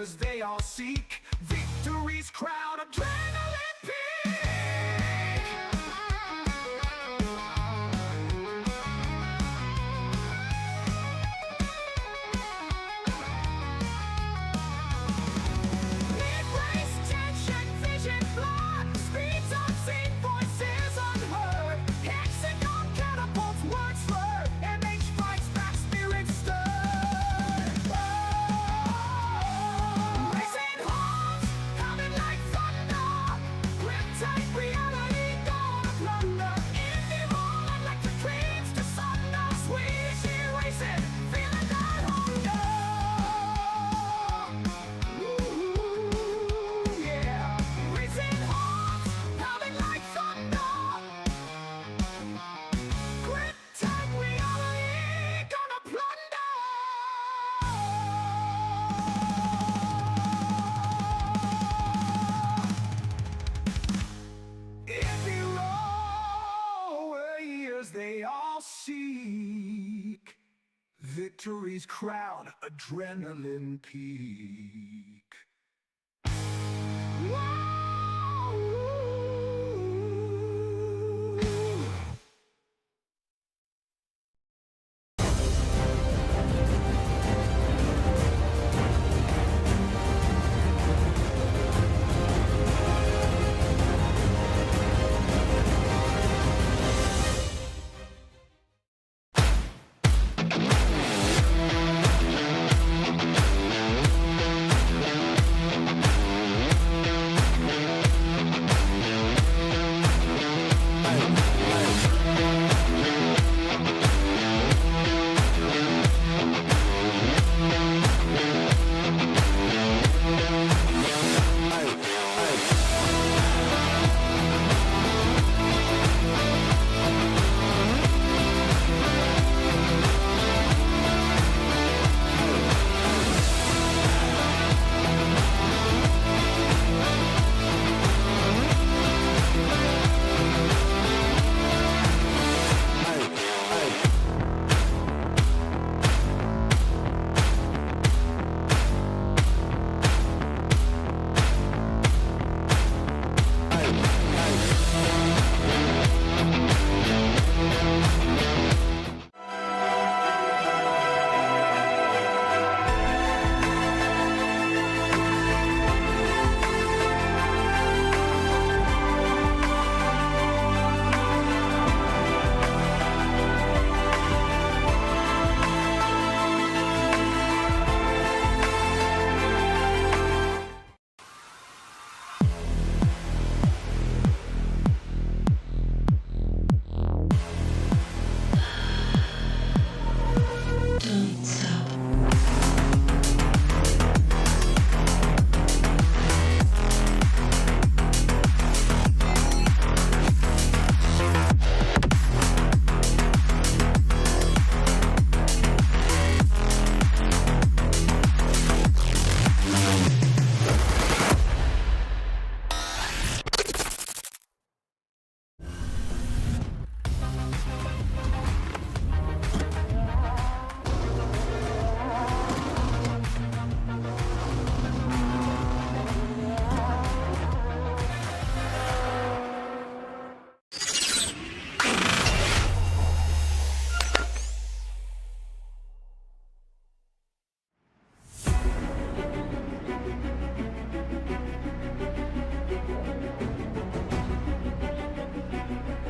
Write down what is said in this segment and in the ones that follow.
warriors, they all seek victory's crown, adrenaline peak. Mid-race tension, vision blurred, speeds unseen, voices unheard. Hexagon catapults, words slurred, MH strikes back, spirits stirred. Racing horns, coming like thunder. Grip-tight reality, gonna plunder. Indy rolling like the dreams to sunder. Swishy racing, feeling that hunger. Ooh, yeah. Racing horns, coming like thunder. Grip-tight reality, gonna plunder. Indy warriors, they all seek victory's crown, adrenaline peak. Whoa.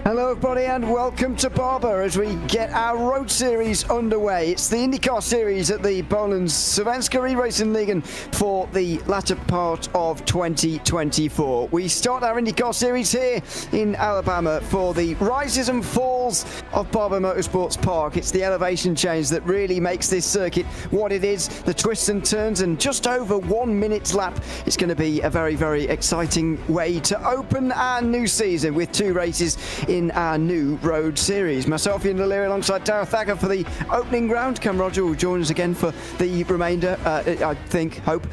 Hello everybody and welcome to Barber as we get our road series underway. It's the IndyCar series at the Bohlin's Svenska Eracingligan for the latter part of 2024. We start our IndyCar series here in Alabama for the rises and falls of Barber Motorsports Park. It's the elevation change that really makes this circuit what it is, the twists and turns, and just over 1 minute's lap. It's going to be a very, very exciting way to open our new season with 2 races in our new road series. Myself, Ian Lillery, alongside Darragh Thacker for the opening round. Cam Roger will join us again for the remainder, I think, hope.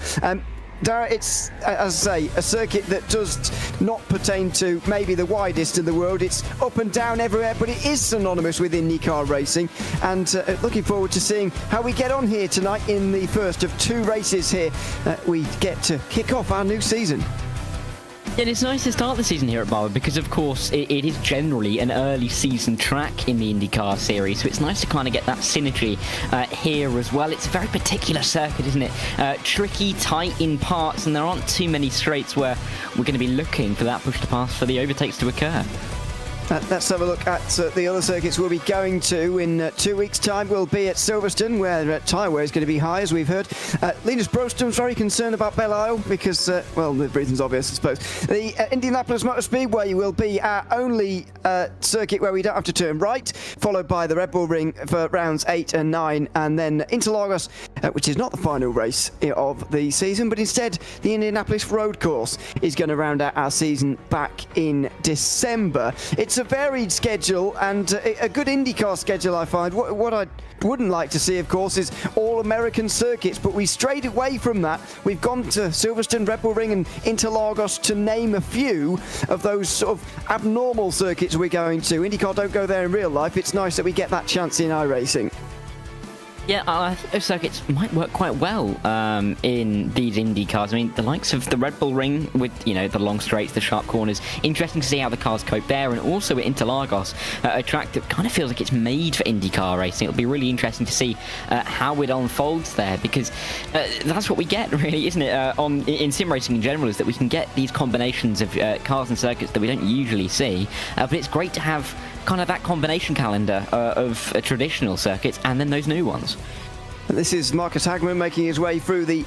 Darragh, it's, as I say, a circuit that does not pertain to maybe the widest in the world. It's up and down everywhere, but it is synonymous with IndyCar racing. And looking forward to seeing how we get on here tonight in the first of 2 races here. We get to kick off our new season. And it's nice to start the season here at Barber because, of course, it is generally an early season track in the IndyCar series, so it's nice to kind of get that synergy here as well. It's a very particular circuit, isn't it? Tricky, tight in parts, and there aren't too many straights where we're going to be looking for that push to pass for the overtakes to occur. Let's have a look at the other circuits we'll be going to in 2 weeks' time. We'll be at Silverstone, where tyre wear is going to be high, as we've heard. Linus Brostrom's very concerned about Belle Isle because, well, the reason's obvious, I suppose. The Indianapolis Motor Speedway will be our only circuit where we don't have to turn right, followed by the Red Bull Ring for rounds 8 and 9, and then Interlagos, which is not the final race of the season, but instead the Indianapolis Road Course is going to round out our season back in December. It's a varied schedule and a good IndyCar schedule, I find. What I wouldn't like to see, of course, is all American circuits, but we strayed away from that. We've gone to Silverstone, Red Bull Ring and Interlagos, to name a few of those sort of abnormal circuits we're going to. IndyCar don't go there in real life. It's nice that we get that chance in iRacing. Yeah, those circuits might work quite well in these Indy cars. I mean, the likes of the Red Bull Ring with, you know, the long straights, the sharp corners. Interesting to see how the cars cope there. And also at Interlagos, a track that kind of feels like it's made for IndyCar racing. It'll be really interesting to see how it unfolds there, because that's what we get, really, isn't it, in sim racing in general, is that we can get these combinations of cars and circuits that we don't usually see. But it's great to have kind of that combination calendar of traditional circuits and then those new ones. This is Marcus Hagman making his way through the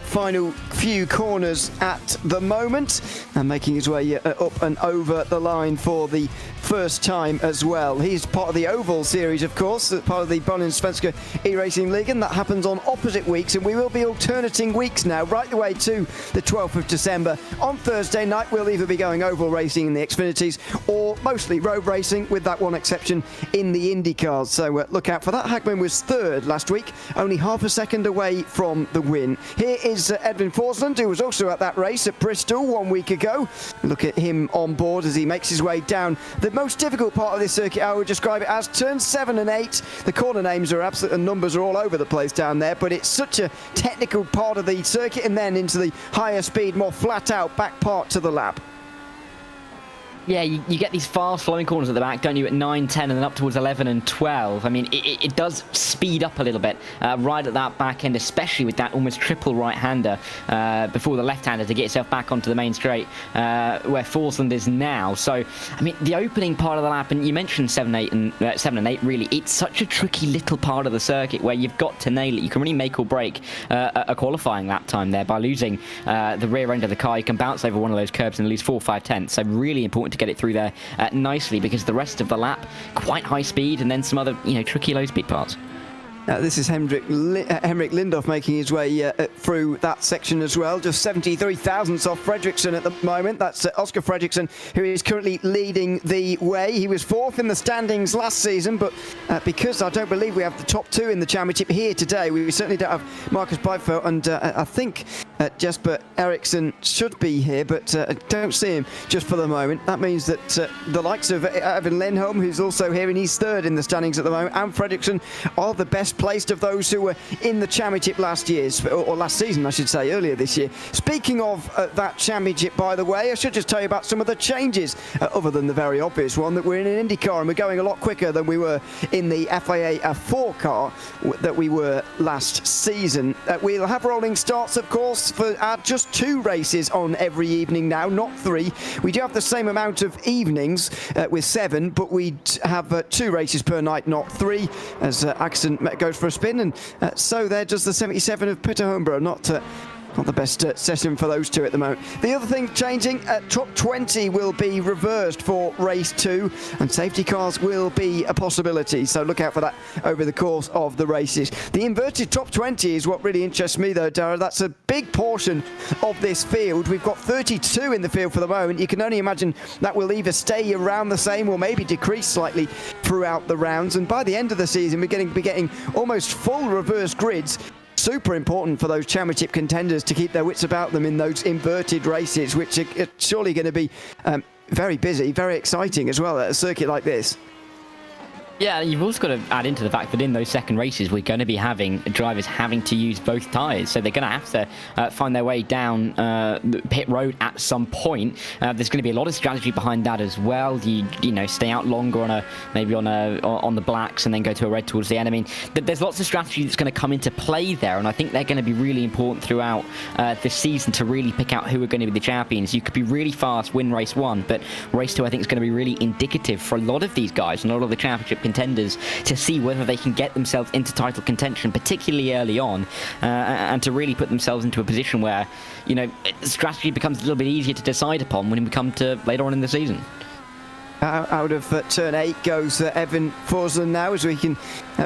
final few corners at the moment and making his way up and over the line for the first time as well. He's part of the Oval Series, of course, part of the Bohlin Svenska Eracingligan. That happens on opposite weeks, and we will be alternating weeks now, right the way to the 12th of December. On Thursday night, we'll either be going oval racing in the Xfinities or mostly road racing, with that one exception in the Indy cars. So look out for that. Hagman was third last week, only half a second away from the win. Here is Edwin Forsland, who was also at that race at Bristol 1 week ago. Look at him on board as he makes his way down the most difficult part of this circuit. I would describe it as turns 7 and 8. The corner names are absolute, and numbers are all over the place down there, but it's such a technical part of the circuit, and then into the higher speed, more flat out back part to the lap. Yeah, you get these fast flowing corners at the back, don't you, at 9, 10, and then up towards 11 and 12. I mean, it does speed up a little bit right at that back end, especially with that almost triple right-hander before the left-hander to get yourself back onto the main straight where Forsland is now. So, I mean, the opening part of the lap, and you mentioned 7 and 8, really, it's such a tricky little part of the circuit where you've got to nail it. You can really make or break a qualifying lap time there by losing the rear end of the car. You can bounce over one of those curbs and lose 4 or 5 tenths. So really important to get it through there nicely, because the rest of the lap quite high speed, and then some other, you know, tricky low speed parts. This is Henrik Lindhoff making his way through that section as well. Just 73 thousandths off Fredriksson at the moment. That's Oscar Fredriksson, who is currently leading the way. He was 4th in the standings last season, but because I don't believe we have the top 2 in the championship here today, we certainly don't have Marcus Beifeld, and I think Jesper Eriksson should be here, but I don't see him just for the moment. That means that the likes of Evan Lindholm, who's also here, and he's 3rd in the standings at the moment, and Fredriksson are the best placed of those who were in the championship last year, or last season I should say, earlier this year. Speaking of that championship, by the way, I should just tell you about some of the changes, other than the very obvious one that we're in an Indy car and we're going a lot quicker than we were in the FIA 4 car that we were last season. We'll have rolling starts, of course, for just 2 races on every evening now, not 3. We do have the same amount of evenings with 7, but we have 2 races per night, not 3, as Axon goes for a spin, and so there does the 77 of Peter Holmborough. Not the best session for those two at the moment. The other thing changing, top 20 will be reversed for race 2, and safety cars will be a possibility, so look out for that over the course of the races. The inverted top 20 is what really interests me though, Darragh. That's a big portion of this field. We've got 32 in the field for the moment. You can only imagine that will either stay around the same or maybe decrease slightly throughout the rounds, and by the end of the season we're going to be getting almost full reverse grids. super important for those championship contenders to keep their wits about them in those inverted races, which are surely going to be very busy, very exciting as well at a circuit like this. Yeah, you've also got to add into the fact that in those second races, we're going to be having drivers having to use both tyres. So they're going to have to find their way down the pit road at some point. There's going to be a lot of strategy behind that as well. You know, stay out longer on the blacks and then go to a red towards the end. I mean, there's lots of strategy that's going to come into play there, and I think they're going to be really important throughout this season to really pick out who are going to be the champions. You could be really fast, win race 1, but race 2 I think is going to be really indicative for a lot of these guys and a lot of the championship contenders to see whether they can get themselves into title contention, particularly early on, and to really put themselves into a position where, you know, strategy becomes a little bit easier to decide upon when we come to later on in the season. Out of turn 8 goes Evan Forsland now, as we can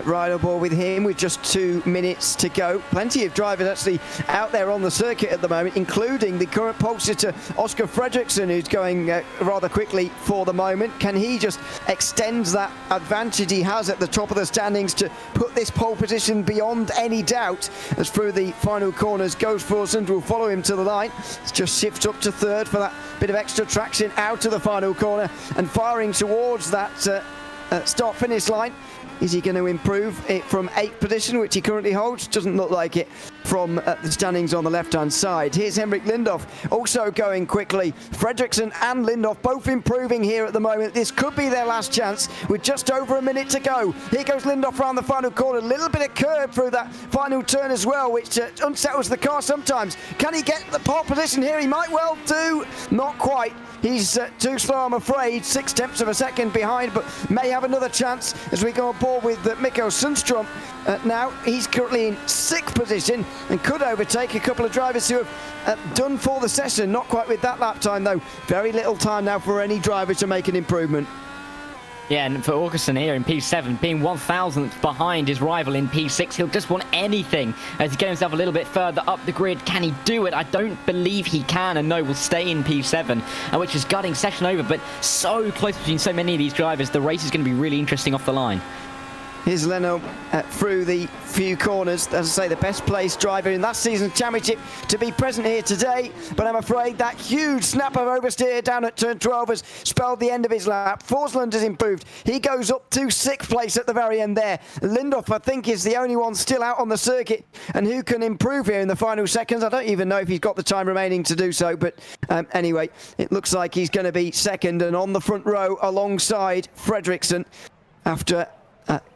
ride aboard with him with just 2 minutes to go. Plenty of drivers actually out there on the circuit at the moment, including the current pole sitter Oscar Fredriksson, who's going rather quickly for the moment. Can he just extend that advantage he has at the top of the standings to put this pole position beyond any doubt? As through the final corners goes Forsland, will follow him to the line. It just shifts up to third for that bit of extra traction out to the final corner and firing towards that start-finish line. Is he going to improve it from 8th position, which he currently holds? Doesn't look like it from the standings on the left-hand side. Here's Henrik Lindhoff also going quickly. Fredriksson and Lindhoff both improving here at the moment. This could be their last chance with just over a minute to go. Here goes Lindhoff round the final corner. A little bit of curve through that final turn as well, which unsettles the car sometimes. Can he get the pole position here? He might well do. Not quite. He's too slow, I'm afraid. 6/10 of a second behind, but may have another chance as we go aboard with Mikko Sundström. Now he's currently in 6th position and could overtake a couple of drivers who have done for the session. Not quite with that lap time though. Very little time now for any driver to make an improvement. Yeah, and for Augusten here in P7, being 1,000th behind his rival in P6, he'll just want anything to get himself a little bit further up the grid. Can he do it? I don't believe he can, and no, will stay in P7, which is gutting session over, but so close between so many of these drivers. The race is going to be really interesting off the line. Here's Leno through the few corners. As I say, the best placed driver in last season's championship to be present here today. But I'm afraid that huge snap of oversteer down at turn 12 has spelled the end of his lap. Forsland has improved. He goes up to 6th place at the very end there. Lindhoff, I think, is the only one still out on the circuit. And who can improve here in the final seconds? I don't even know if he's got the time remaining to do so. But anyway, it looks like he's going to be second and on the front row alongside Fredriksson after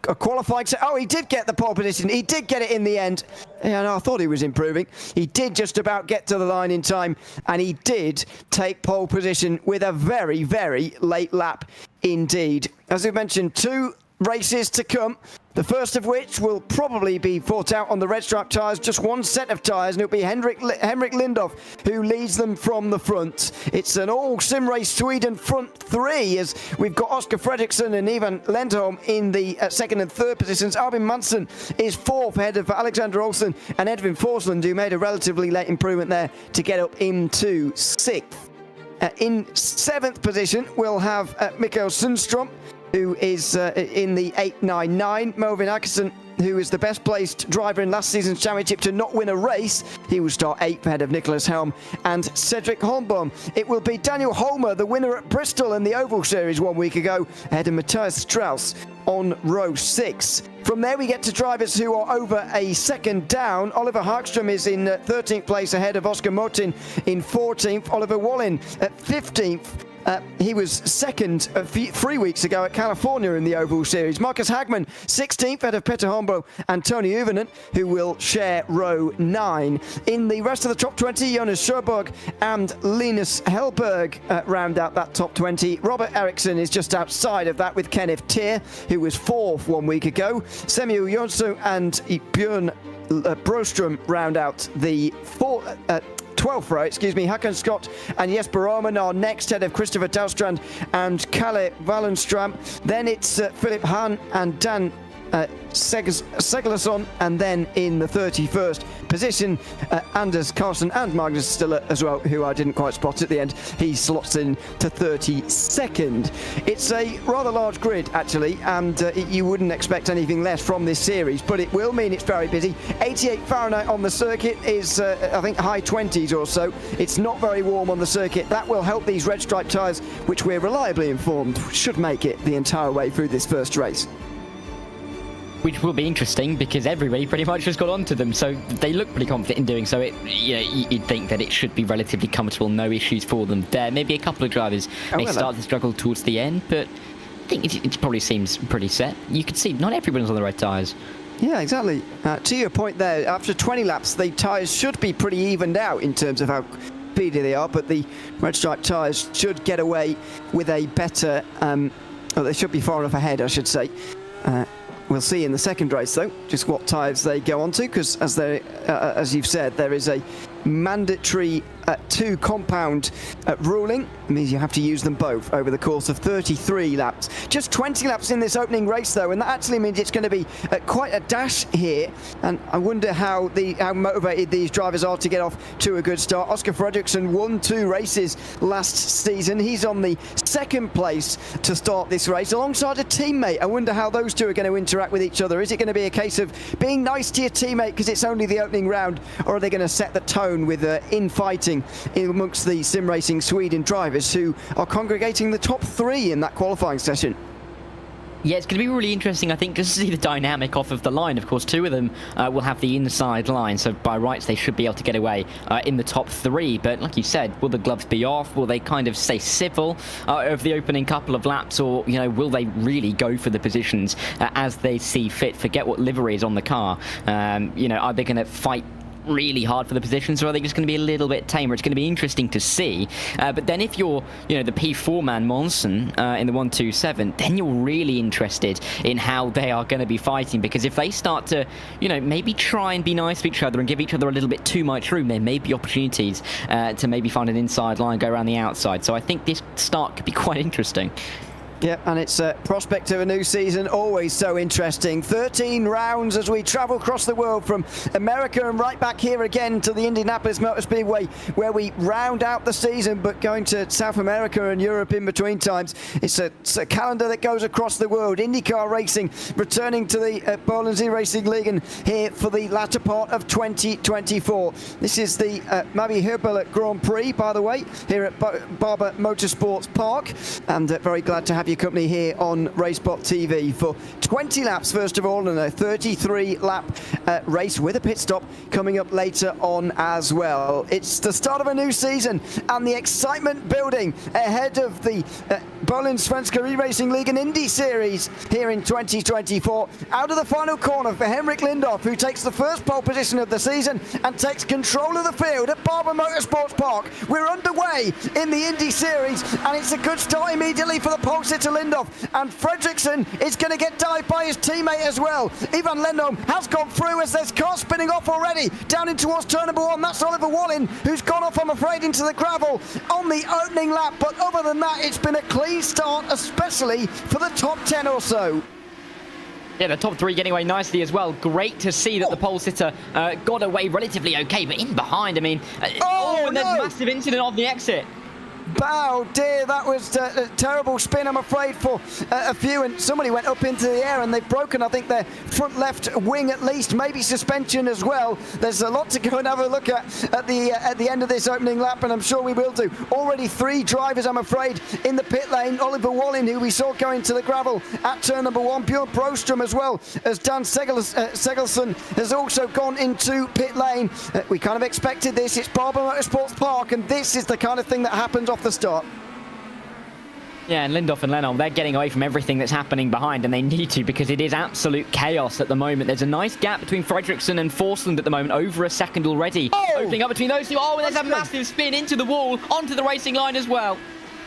a qualified. Oh, he did get the pole position. He did get it in the end. Yeah, no, I thought he was improving. He did just about get to the line in time, and he did take pole position with a very, very late lap indeed. As we mentioned, 2 races to come. The first of which will probably be fought out on the red stripe tyres, just one set of tyres, and it'll be Henrik Lindhoff who leads them from the front. It's an all SimRace Sweden front 3, as we've got Oscar Fredriksson and Ivan Lindholm in the 2nd and 3rd positions. Albin Manson is 4th ahead of Alexander Olsen and Edvin Forsland, who made a relatively late improvement there to get up into 6th. In 7th position, we'll have Mikko Sundström, who is in the 899. Movin Akesson, who is the best placed driver in last season's championship to not win a race. He will start 8th ahead of Nicholas Helm and Cedric Holmbohm. It will be Daniel Holmer, the winner at Bristol in the Oval Series 1 week ago, ahead of Matthias Strauss on row 6. From there we get to drivers who are over a second down. Oliver Hagström is in 13th place ahead of Oscar Motin in 14th. Oliver Wallin at 15th. He was second 3 weeks ago at California in the Oval Series. Marcus Hagman, 16th, ahead of Petter Holmbo and Tony Uvenen, who will share row 9. In the rest of the top 20, Jonas Sjöberg and Linus Hellberg round out that top 20. Robert Eriksson is just outside of that with Kenneth Tier, who was 4th 1 week ago. Samuel Jonsson and Björn Broström round out the 12th row, Hakan Scott and Jesper Rahman are next, ahead of Christopher Dalstrand and Kalle Wallenstram. Then it's Philip Hahn and Dan Seglason, and then in the 31st position, Anders Carlsen and Magnus Stiller as well, who I didn't quite spot at the end. He slots in to 32nd. It's a rather large grid, actually, and you wouldn't expect anything less from this series, but it will mean it's very busy. 88 Fahrenheit on the circuit is, I think, high 20s or so. It's not very warm on the circuit. That will help these red stripe tyres, which we're reliably informed should make it the entire way through this first race. Which will be interesting because everybody pretty much has got onto them, so they look pretty confident in doing so. You'd think that it should be relatively comfortable, no issues for them there. Maybe a couple of drivers may start to struggle towards the end, but I think it probably seems pretty set. You can see not everyone's on the red tyres. Yeah, exactly. To your point there, after 20 laps, the tyres should be pretty evened out in terms of how speedy they are, but the red stripe tyres should get away with a better... they should be far enough ahead, I should say. We'll see in the second race, though, just what tyres they go on to, because as you've said, there is a mandatory 2 compound ruling. It means you have to use them both over the course of 33 laps. Just 20 laps in this opening race, though, and that actually means it's going to be quite a dash here, and I wonder how motivated these drivers are to get off to a good start. Oscar Fredriksson won 2 races last season. He's on the 2nd place to start this race alongside a teammate. I wonder how those two are going to interact with each other. Is it going to be a case of being nice to your teammate because it's only the opening round, or are they going to set the tone with infighting amongst the SimRacing Sweden drivers who are congregating the top 3 in that qualifying session? Yeah, it's going to be really interesting, I think, just to see the dynamic off of the line. Of course, 2 of them will have the inside line, so by rights they should be able to get away in the top 3. But like you said, will the gloves be off? Will they kind of stay civil over the opening couple of laps? Or, will they really go for the positions as they see fit? Forget what livery is on the car. Are they going to fight really hard for the positions, or are they just going to be a little bit tamer? It's going to be interesting to see. But then if you're, the P4 man Monson in the 127, then you're really interested in how they are going to be fighting, because if they start to, maybe try and be nice to each other and give each other a little bit too much room, there may be opportunities to maybe find an inside line, go around the outside. So I think this start could be quite interesting. Yeah, and it's a prospect of a new season, always so interesting. 13 rounds as we travel across the world from America and right back here again to the Indianapolis Motor Speedway, where we round out the season, but going to South America and Europe in between times. It's a calendar that goes across the world. IndyCar racing returning to the Bohlin Eracingligan here for the latter part of 2024. This is the MABI Hyrbilar Grand Prix, by the way, here at Barber Motorsports Park, and very glad to have you company here on Racebot TV for 20 laps first of all, and a 33 lap race with a pit stop coming up later on as well. It's the start of a new season and the excitement building ahead of the Bohlin Svenska Eracingligan Indy Series here in 2024. Out of the final corner for Henrik Lindhoff, who takes the first pole position of the season and takes control of the field at Barber Motorsports Park. We're underway in the Indy Series, and it's a good start immediately for the pole sitter Lindhoff, and Fredriksson is going to get dived by his teammate as well. Ivan Lindholm has gone through as there's cars spinning off already down in towards turn number 1. That's Oliver Bohlin, who's gone off, I'm afraid, into the gravel on the opening lap. But other than that, it's been a clean start, especially for the top 10 or so. Yeah, the top 3 getting away nicely as well. Great to see that the pole sitter got away relatively okay, but in behind, and there's a massive incident on the exit. Oh dear, that was a terrible spin, I'm afraid, for a few, and somebody went up into the air and they've broken, I think, their front left wing at least, maybe suspension as well. There's a lot to go and have a look at the end of this opening lap, and I'm sure we will do. Already 3 drivers, I'm afraid, in the pit lane. Oliver Bohlin, who we saw going to the gravel at turn number 1. Björn Broström, as well as Dan Segelsson, has also gone into pit lane. We kind of expected this. It's Barber Motorsports Park, and this is the kind of thing that happens off the start. Yeah, and Lindhoff and Lennholm, they're getting away from everything that's happening behind, and they need to, because it is absolute chaos at the moment. There's a nice gap between Fredriksson and Forsland at the moment, over a second already. Opening up between those two. Oh, and there's a massive spin into the wall, onto the racing line as well.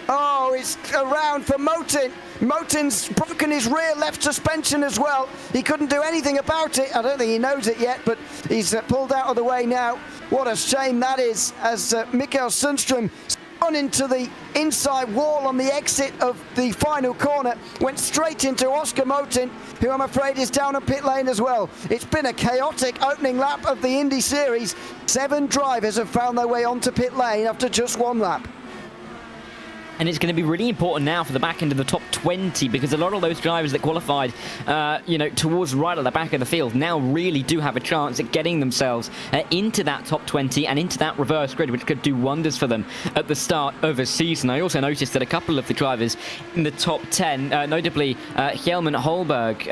Oh, it's around for Motin. Motin's broken his rear left suspension as well. He couldn't do anything about it. I don't think he knows it yet, but he's pulled out of the way now. What a shame that is, as Mikael Sundström on into the inside wall on the exit of the final corner, went straight into Oscar Motin, who I'm afraid is down at pit lane as well. It's been a chaotic opening lap of the Indy Series. 7 drivers have found their way onto pit lane after just 1 lap. And it's going to be really important now for the back end of the top 20, because a lot of those drivers that qualified, towards right at the back of the field now really do have a chance at getting themselves into that top 20 and into that reverse grid, which could do wonders for them at the start of a season. I also noticed that a couple of the drivers in the top 10, notably Hjelm and Holberg,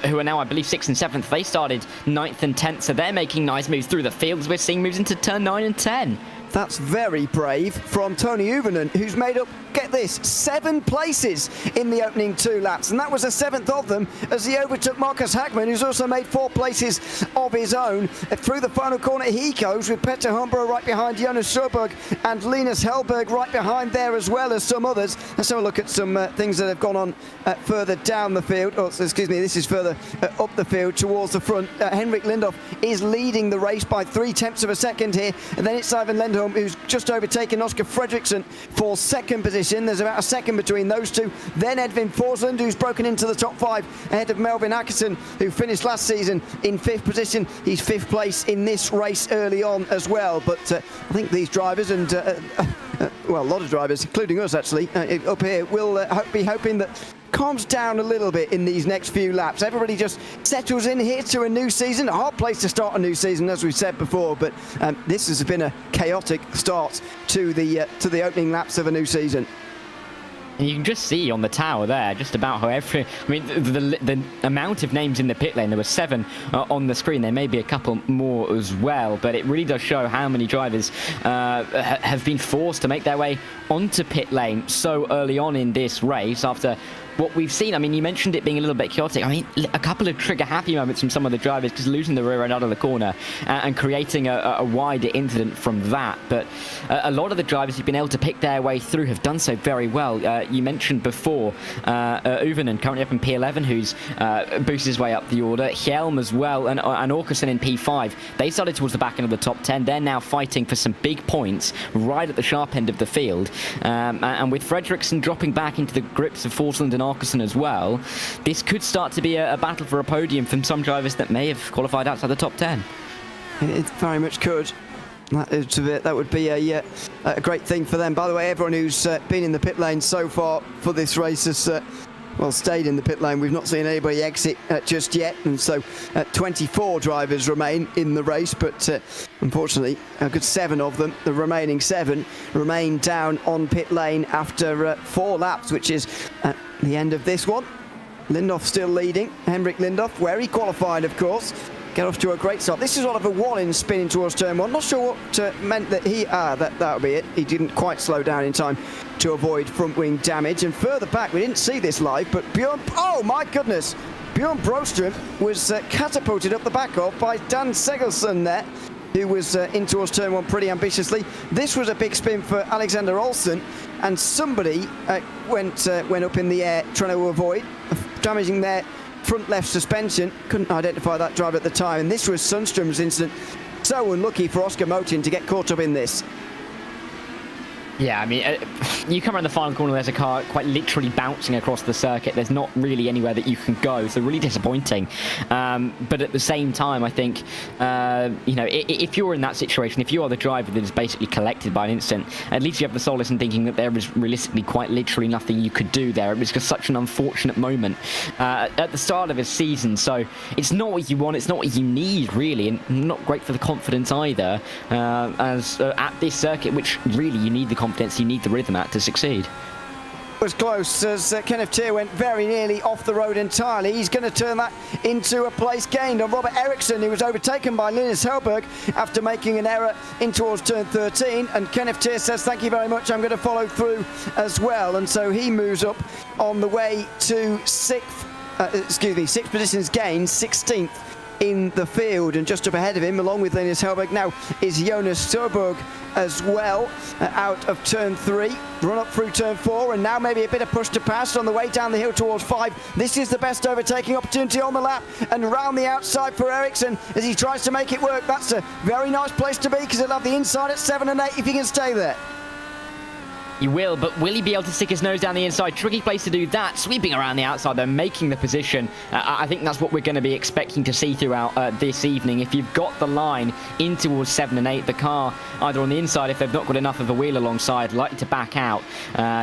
who are now, I believe, 6th and 7th, they started 9th and 10th, so they're making nice moves through the fields. We're seeing moves into turn 9 and 10. That's very brave from Tony Uvenen, who's made up, get this, 7 places in the opening 2 laps. And that was the 7th of them as he overtook Marcus Hackman, who's also made 4 places of his own. Through the final corner he goes, with Petter Humbro right behind Jonas Sjöberg and Linus Hellberg right behind there, as well as some others. Let's have a look at some things that have gone on further down the field. Oh, excuse me, this is further up the field towards the front. Henrik Lindhoff is leading the race by 0.3 of a second here. And then it's Ivan Lendholm, who's just overtaken Oscar Fredriksson for 2nd position. There's about a second between those two. Then Edvin Forsland, who's broken into the top 5 ahead of Melvin Ackerson, who finished last season in 5th position. He's 5th place in this race early on as well. But I think these drivers and well, a lot of drivers, including us actually, up here, will be hoping that calms down a little bit in these next few laps. Everybody just settles in here to a new season. A hard place to start a new season, as we've said before, but this has been a chaotic start to the opening laps of a new season. And you can just see on the tower there just about how the amount of names in the pit lane. There were 7 on the screen. There may be a couple more as well, but it really does show how many drivers have been forced to make their way onto pit lane so early on in this race after what we've seen. I mean, you mentioned it being a little bit chaotic. I mean, a couple of trigger-happy moments from some of the drivers, just losing the rear end out of the corner and creating a wider incident from that. But a lot of the drivers who've been able to pick their way through have done so very well. You mentioned before Uvenen, currently up in P11, who's boosted his way up the order. Hjelm as well, and Åkesson in P5. They started towards the back end of the top 10. They're now fighting for some big points right at the sharp end of the field. And with Fredriksson dropping back into the grips of Forsland and Åkesson as well, this could start to be a battle for a podium from some drivers that may have qualified outside the top 10. It very much could. That would be a great thing for them. By the way, everyone who's been in the pit lane so far for this race has stayed in the pit lane. We've not seen anybody exit just yet, and so 24 drivers remain in the race, but unfortunately a good 7 of them, the remaining 7, remain down on pit lane after 4 laps, which is the end of this one. Lindhoff still leading, Henrik Lindhoff, where he qualified, of course. Get off to a great start. This is Oliver Wallin spinning towards turn 1. Not sure what meant that he... that'll be it. He didn't quite slow down in time to avoid front wing damage. And further back, we didn't see this live, but Bjorn... Oh, my goodness! Bjorn Broström was catapulted up the back of by Dan Segelson there, who was in towards turn 1 pretty ambitiously. This was a big spin for Alexander Olsen, and somebody went up in the air trying to avoid, damaging their front left suspension. Couldn't identify that driver at the time, and this was Sundström's incident. So unlucky for Oscar Motin to get caught up in this. Yeah, I mean, you come around the final corner, there's a car quite literally bouncing across the circuit. There's not really anywhere that you can go, so really disappointing. But at the same time, I think, if you're in that situation, if you are the driver that is basically collected by an incident, at least you have the solace in thinking that there is realistically quite literally nothing you could do there. It was just such an unfortunate moment at the start of a season, so it's not what you want, it's not what you need, really, and not great for the confidence either, as at this circuit, which really you need the confidence, you need the rhythm at to succeed. Was close as Kenneth Tier went very nearly off the road entirely. He's going to turn that into a place gained on Robert Eriksson, who was overtaken by Linus Hellberg after making an error in towards turn 13, and Kenneth Tier says thank you very much, I'm going to follow through as well, and so he moves up on the way to 6th positions gained, 16th in the field, and just up ahead of him along with Linus Hellberg now is Jonas Sjöberg as well, out of turn 3, run up through turn 4, and now maybe a bit of push to pass on the way down the hill towards 5. This is the best overtaking opportunity on the lap, and round the outside for Eriksson as he tries to make it work. That's a very nice place to be, because he'll have the inside at 7 and 8 if he can stay there. He will, but will he be able to stick his nose down the inside? Tricky place to do that. Sweeping around the outside, though, making the position. I think that's what we're going to be expecting to see throughout this evening. If you've got the line in towards 7 and 8, the car, either on the inside, if they've not got enough of a wheel alongside, likely to back out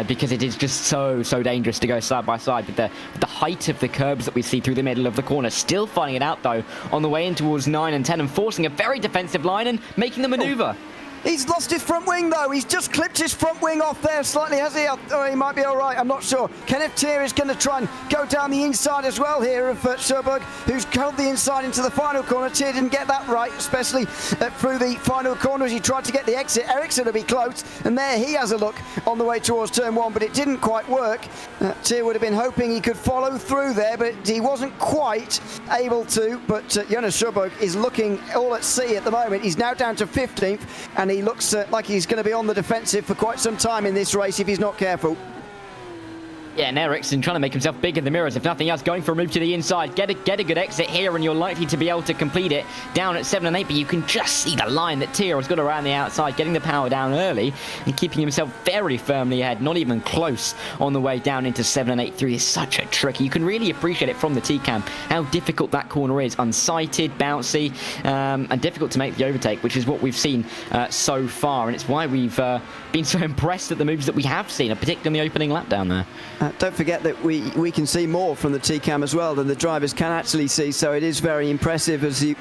because it is just so dangerous to go side by side. But the height of the curbs that we see through the middle of the corner, still finding it out, though, on the way in towards 9 and 10 and forcing a very defensive line and making the manoeuvre. He's lost his front wing, though. He's just clipped his front wing off there slightly, has he? Oh, he might be all right. I'm not sure. Kenneth Tier is going to try and go down the inside as well here of Sjöberg, who's held the inside into the final corner. Tier didn't get that right, especially through the final corner as he tried to get the exit. Ericsson to be close, and there he has a look on the way towards turn 1, but it didn't quite work. Tier would have been hoping he could follow through there, but he wasn't quite able to. But Jonas Sjöberg is looking all at sea at the moment. He's now down to 15th, and he looks like he's going to be on the defensive for quite some time in this race if he's not careful. Yeah, and Ericsson trying to make himself big in the mirrors, if nothing else, going for a move to the inside. Get a good exit here, and you're likely to be able to complete it down at 7 and 8, but you can just see the line that Tier has got around the outside, getting the power down early and keeping himself very firmly ahead, not even close on the way down into 7 and 8 through this. Such a trick. You can really appreciate it from the T-cam, how difficult that corner is. Unsighted, bouncy, and difficult to make the overtake, which is what we've seen so far, and it's why we've been so impressed at the moves that we have seen, particularly on the opening lap down there. Don't forget that we can see more from the T-cam as well than the drivers can actually see, so it is very impressive as you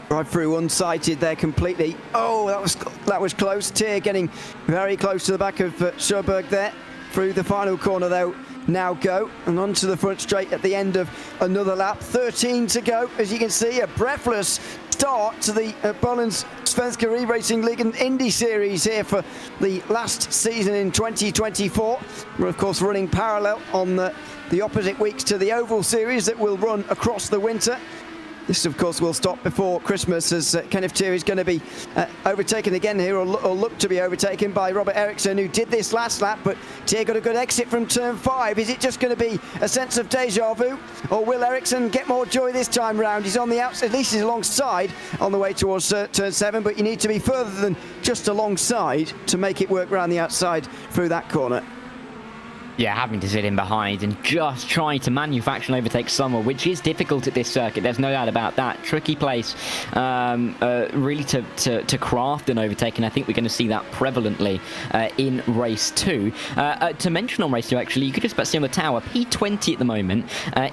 drive through unsighted there completely. Oh, that was close. Tier getting very close to the back of Sjöberg there. Through the final corner, though, now go and onto the front straight at the end of another lap. 13 to go, as you can see, a breathless start to the Bohlin's Svenska Eracingligan Indy series here for the last season in 2024. We're of course running parallel on the opposite weeks to the Oval series that will run across the winter. This, of course, will stop before Christmas as Kenneth Tier is going to be overtaken again here, or look to be overtaken by Robert Ericsson, who did this last lap, but Tier got a good exit from turn 5. Is it just going to be a sense of deja vu, or will Ericsson get more joy this time round? He's on the outside, at least he's alongside on the way towards turn 7, but you need to be further than just alongside to make it work around the outside through that corner. Yeah, having to sit in behind and just trying to manufacture and overtake somewhere, which is difficult at this circuit. There's no doubt about that. Tricky place really to craft an overtake, and I think we're going to see that prevalently in race 2. To mention on race 2, actually, you could just about see on the tower, P20 at the moment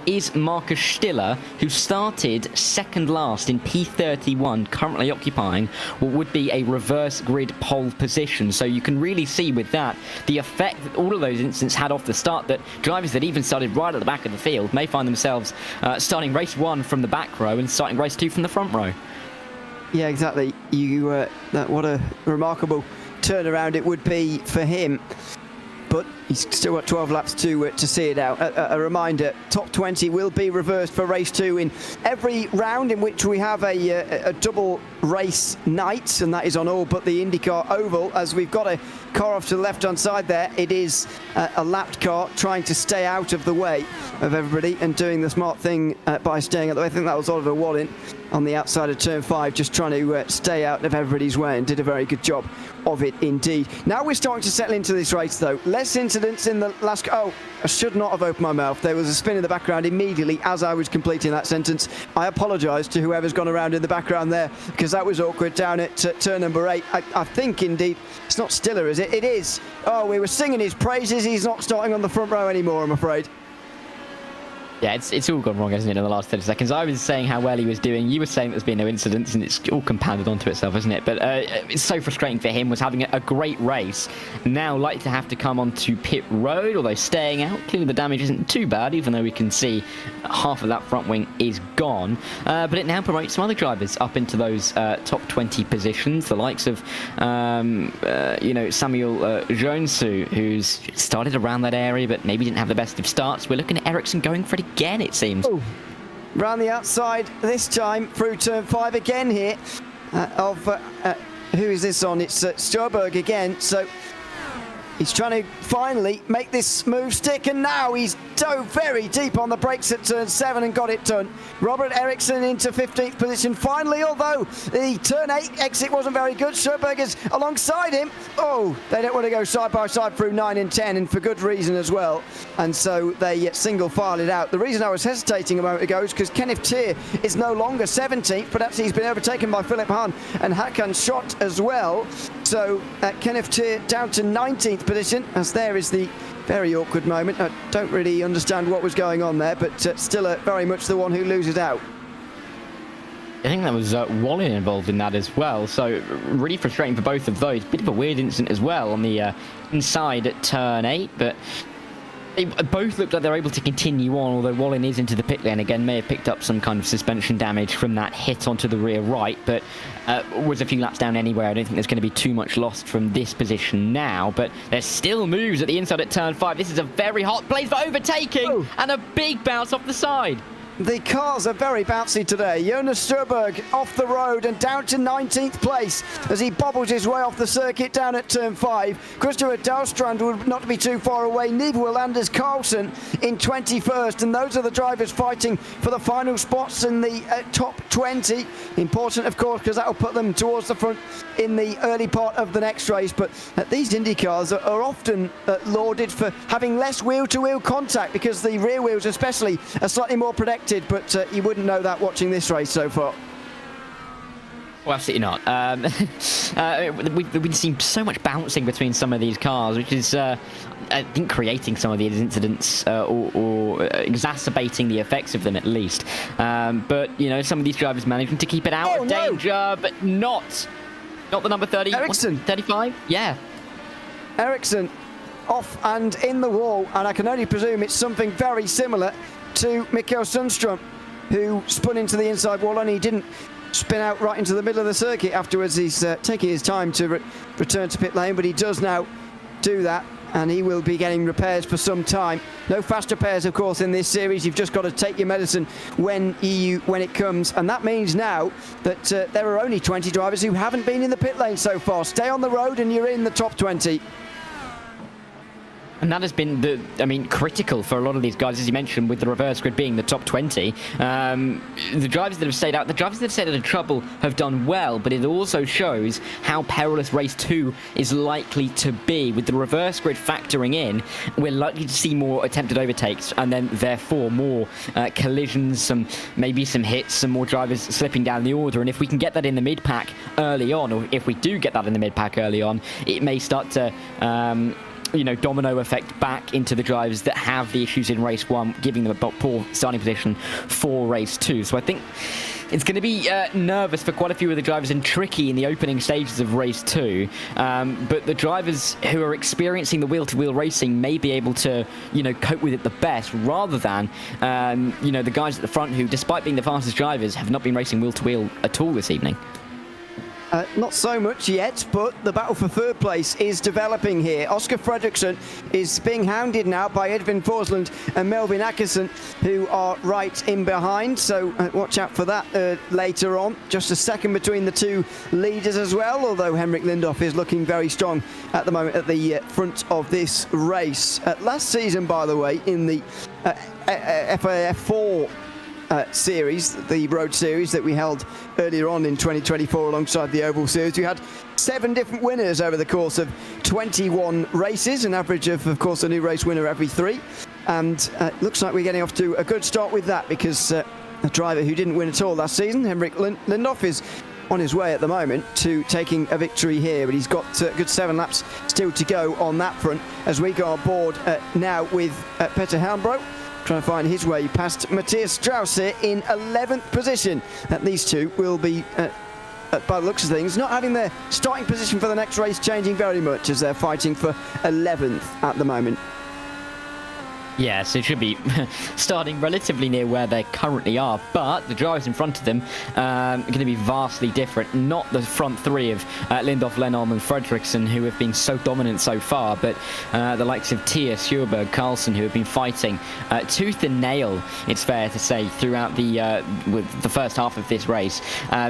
is Marcus Stiller, who started second last in P31, currently occupying what would be a reverse grid pole position. So you can really see with that the effect that all of those incidents had off the start, that drivers that even started right at the back of the field may find themselves starting race 1 from the back row and starting race 2 from the front row. Yeah, exactly. What a remarkable turnaround it would be for him. But he's still got 12 laps to see it out. A reminder, top 20 will be reversed for race 2 in every round in which we have a double race night, and that is on all but the IndyCar Oval. As we've got a car off to the left-hand side there, it is a lapped car trying to stay out of the way of everybody and doing the smart thing by staying out of the way. I think that was Oliver Bohlin on the outside of turn 5, just trying to stay out of everybody's way, and did a very good job of it indeed. Now we're starting to settle into this race, though. Less incidents in the last... Oh, I should not have opened my mouth. There was a spin in the background immediately as I was completing that sentence. I apologise to whoever's gone around in the background there, because that was awkward down at turn number 8. I think, indeed, it's not Stiller, is it? It is. Oh, we were singing his praises. He's not starting on the front row anymore, I'm afraid. Yeah, it's all gone wrong, hasn't it, in the last 30 seconds? I was saying how well he was doing. You were saying there's been no incidents, and it's all compounded onto itself, isn't it? But it's so frustrating for him, was having a great race. Now likely to have to come onto pit road, although staying out. Clearly the damage isn't too bad, even though we can see half of that front wing is gone. But it now promotes some other drivers up into those top 20 positions. The likes of, Samuel Joensu, who's started around that area, but maybe didn't have the best of starts. We're looking at Ericsson going for it again, it seems. Oh, round the outside this time through turn 5 again here who is this on? It's Sjöberg again. So He's trying to finally make this move stick, and now he's dove very deep on the brakes at turn 7 and got it done. Robert Ericsson into 15th position finally, although the turn 8 exit wasn't very good. Sjöberger's alongside him. Oh, they don't want to go side by side through 9 and 10, and for good reason as well. And so they single file it out. The reason I was hesitating a moment ago is because Kenneth Tier is no longer 17th, but actually he's been overtaken by Philip Hahn and Hakan Schott as well. So Kenneth Tier down to 19th position, as there is the very awkward moment. I don't really understand what was going on there, but still very much the one who loses out. I think that was Bohlin involved in that as well, so really frustrating for both of those. Bit of a weird incident as well on the inside at turn 8, but they both look like they're able to continue on, although Bohlin is into the pit lane again, may have picked up some kind of suspension damage from that hit onto the rear right, but was a few laps down anyway. I don't think there's going to be too much lost from this position now, but there's still moves at the inside at turn 5. This is a very hot place for overtaking, and a big bounce off the side. The cars are very bouncy today. Jonas Sjöberg off the road and down to 19th place as he bobbles his way off the circuit down at turn 5. Christopher Dahlstrand would not be too far away. Neither will Anders Carlson in 21st. And those are the drivers fighting for the final spots in the top 20. Important, of course, because that will put them towards the front in the early part of the next race. But these Indy cars are often lauded for having less wheel-to-wheel contact because the rear wheels especially are slightly more protected. But you wouldn't know that watching this race so far. Well, absolutely not. We've been seeing so much bouncing between some of these cars, which is, I think, creating some of these incidents or exacerbating the effects of them at least. But, you know, some of these drivers managing to keep it out of danger, but not the number 30. Ericsson. 35? Yeah. Ericsson off and in the wall, and I can only presume it's something very similar to Mikael Sundström, who spun into the inside wall, and he didn't spin out right into the middle of the circuit afterwards. He's taking his time to return to pit lane, but he does now do that, and he will be getting repairs for some time. No fast repairs, of course, in this series. You've just got to take your medicine when it comes, and that means now that there are only 20 drivers who haven't been in the pit lane so far. Stay on the road and you're in the top 20. And that has been, critical for a lot of these guys, as you mentioned, with the reverse grid being the top 20. The drivers that have stayed out, the drivers that have stayed out of trouble have done well, but it also shows how perilous race 2 is likely to be. With the reverse grid factoring in, we're likely to see more attempted overtakes, and then therefore more collisions, maybe some hits, some more drivers slipping down the order. And if we can get that in the mid-pack early on, or if we do get that in the mid-pack early on, it may start to domino effect back into the drivers that have the issues in race 1, giving them a poor starting position for race 2. So I think it's going to be nervous for quite a few of the drivers and tricky in the opening stages of race 2. But the drivers who are experiencing the wheel-to-wheel racing may be able to, cope with it the best, rather than, the guys at the front who, despite being the fastest drivers, have not been racing wheel-to-wheel at all this evening. Not so much yet, but the battle for third place is developing here. Oscar Fredriksson is being hounded now by Edvin Forsland and Melvin Ackerson, who are right in behind, so watch out for that later on. Just a second between the two leaders as well, although Henrik Lindhoff is looking very strong at the moment at the front of this race. Last season, by the way, in the FAF4 series, the road series that we held earlier on in 2024 alongside the Oval Series, we had 7 different winners over the course of 21 races, an average of course, a new race winner every 3. And looks like we're getting off to a good start with that, because a driver who didn't win at all last season, Henrik Lindhoff, is on his way at the moment to taking a victory here, but he's got a good 7 laps still to go on that front as we go on board now with Petter Helmbro, trying to find his way past Matthias Strauss here in 11th position. These two will be, by the looks of things, not having their starting position for the next race changing very much, as they're fighting for 11th at the moment. Yeah, so it should be starting relatively near where they currently are, but the drivers in front of them are going to be vastly different. Not the front three of Lindhoff, Lenholm and Fredriksson, who have been so dominant so far, but the likes of Thies, Sjöberg, Carlson, who have been fighting tooth and nail, it's fair to say, throughout with the first half of this race.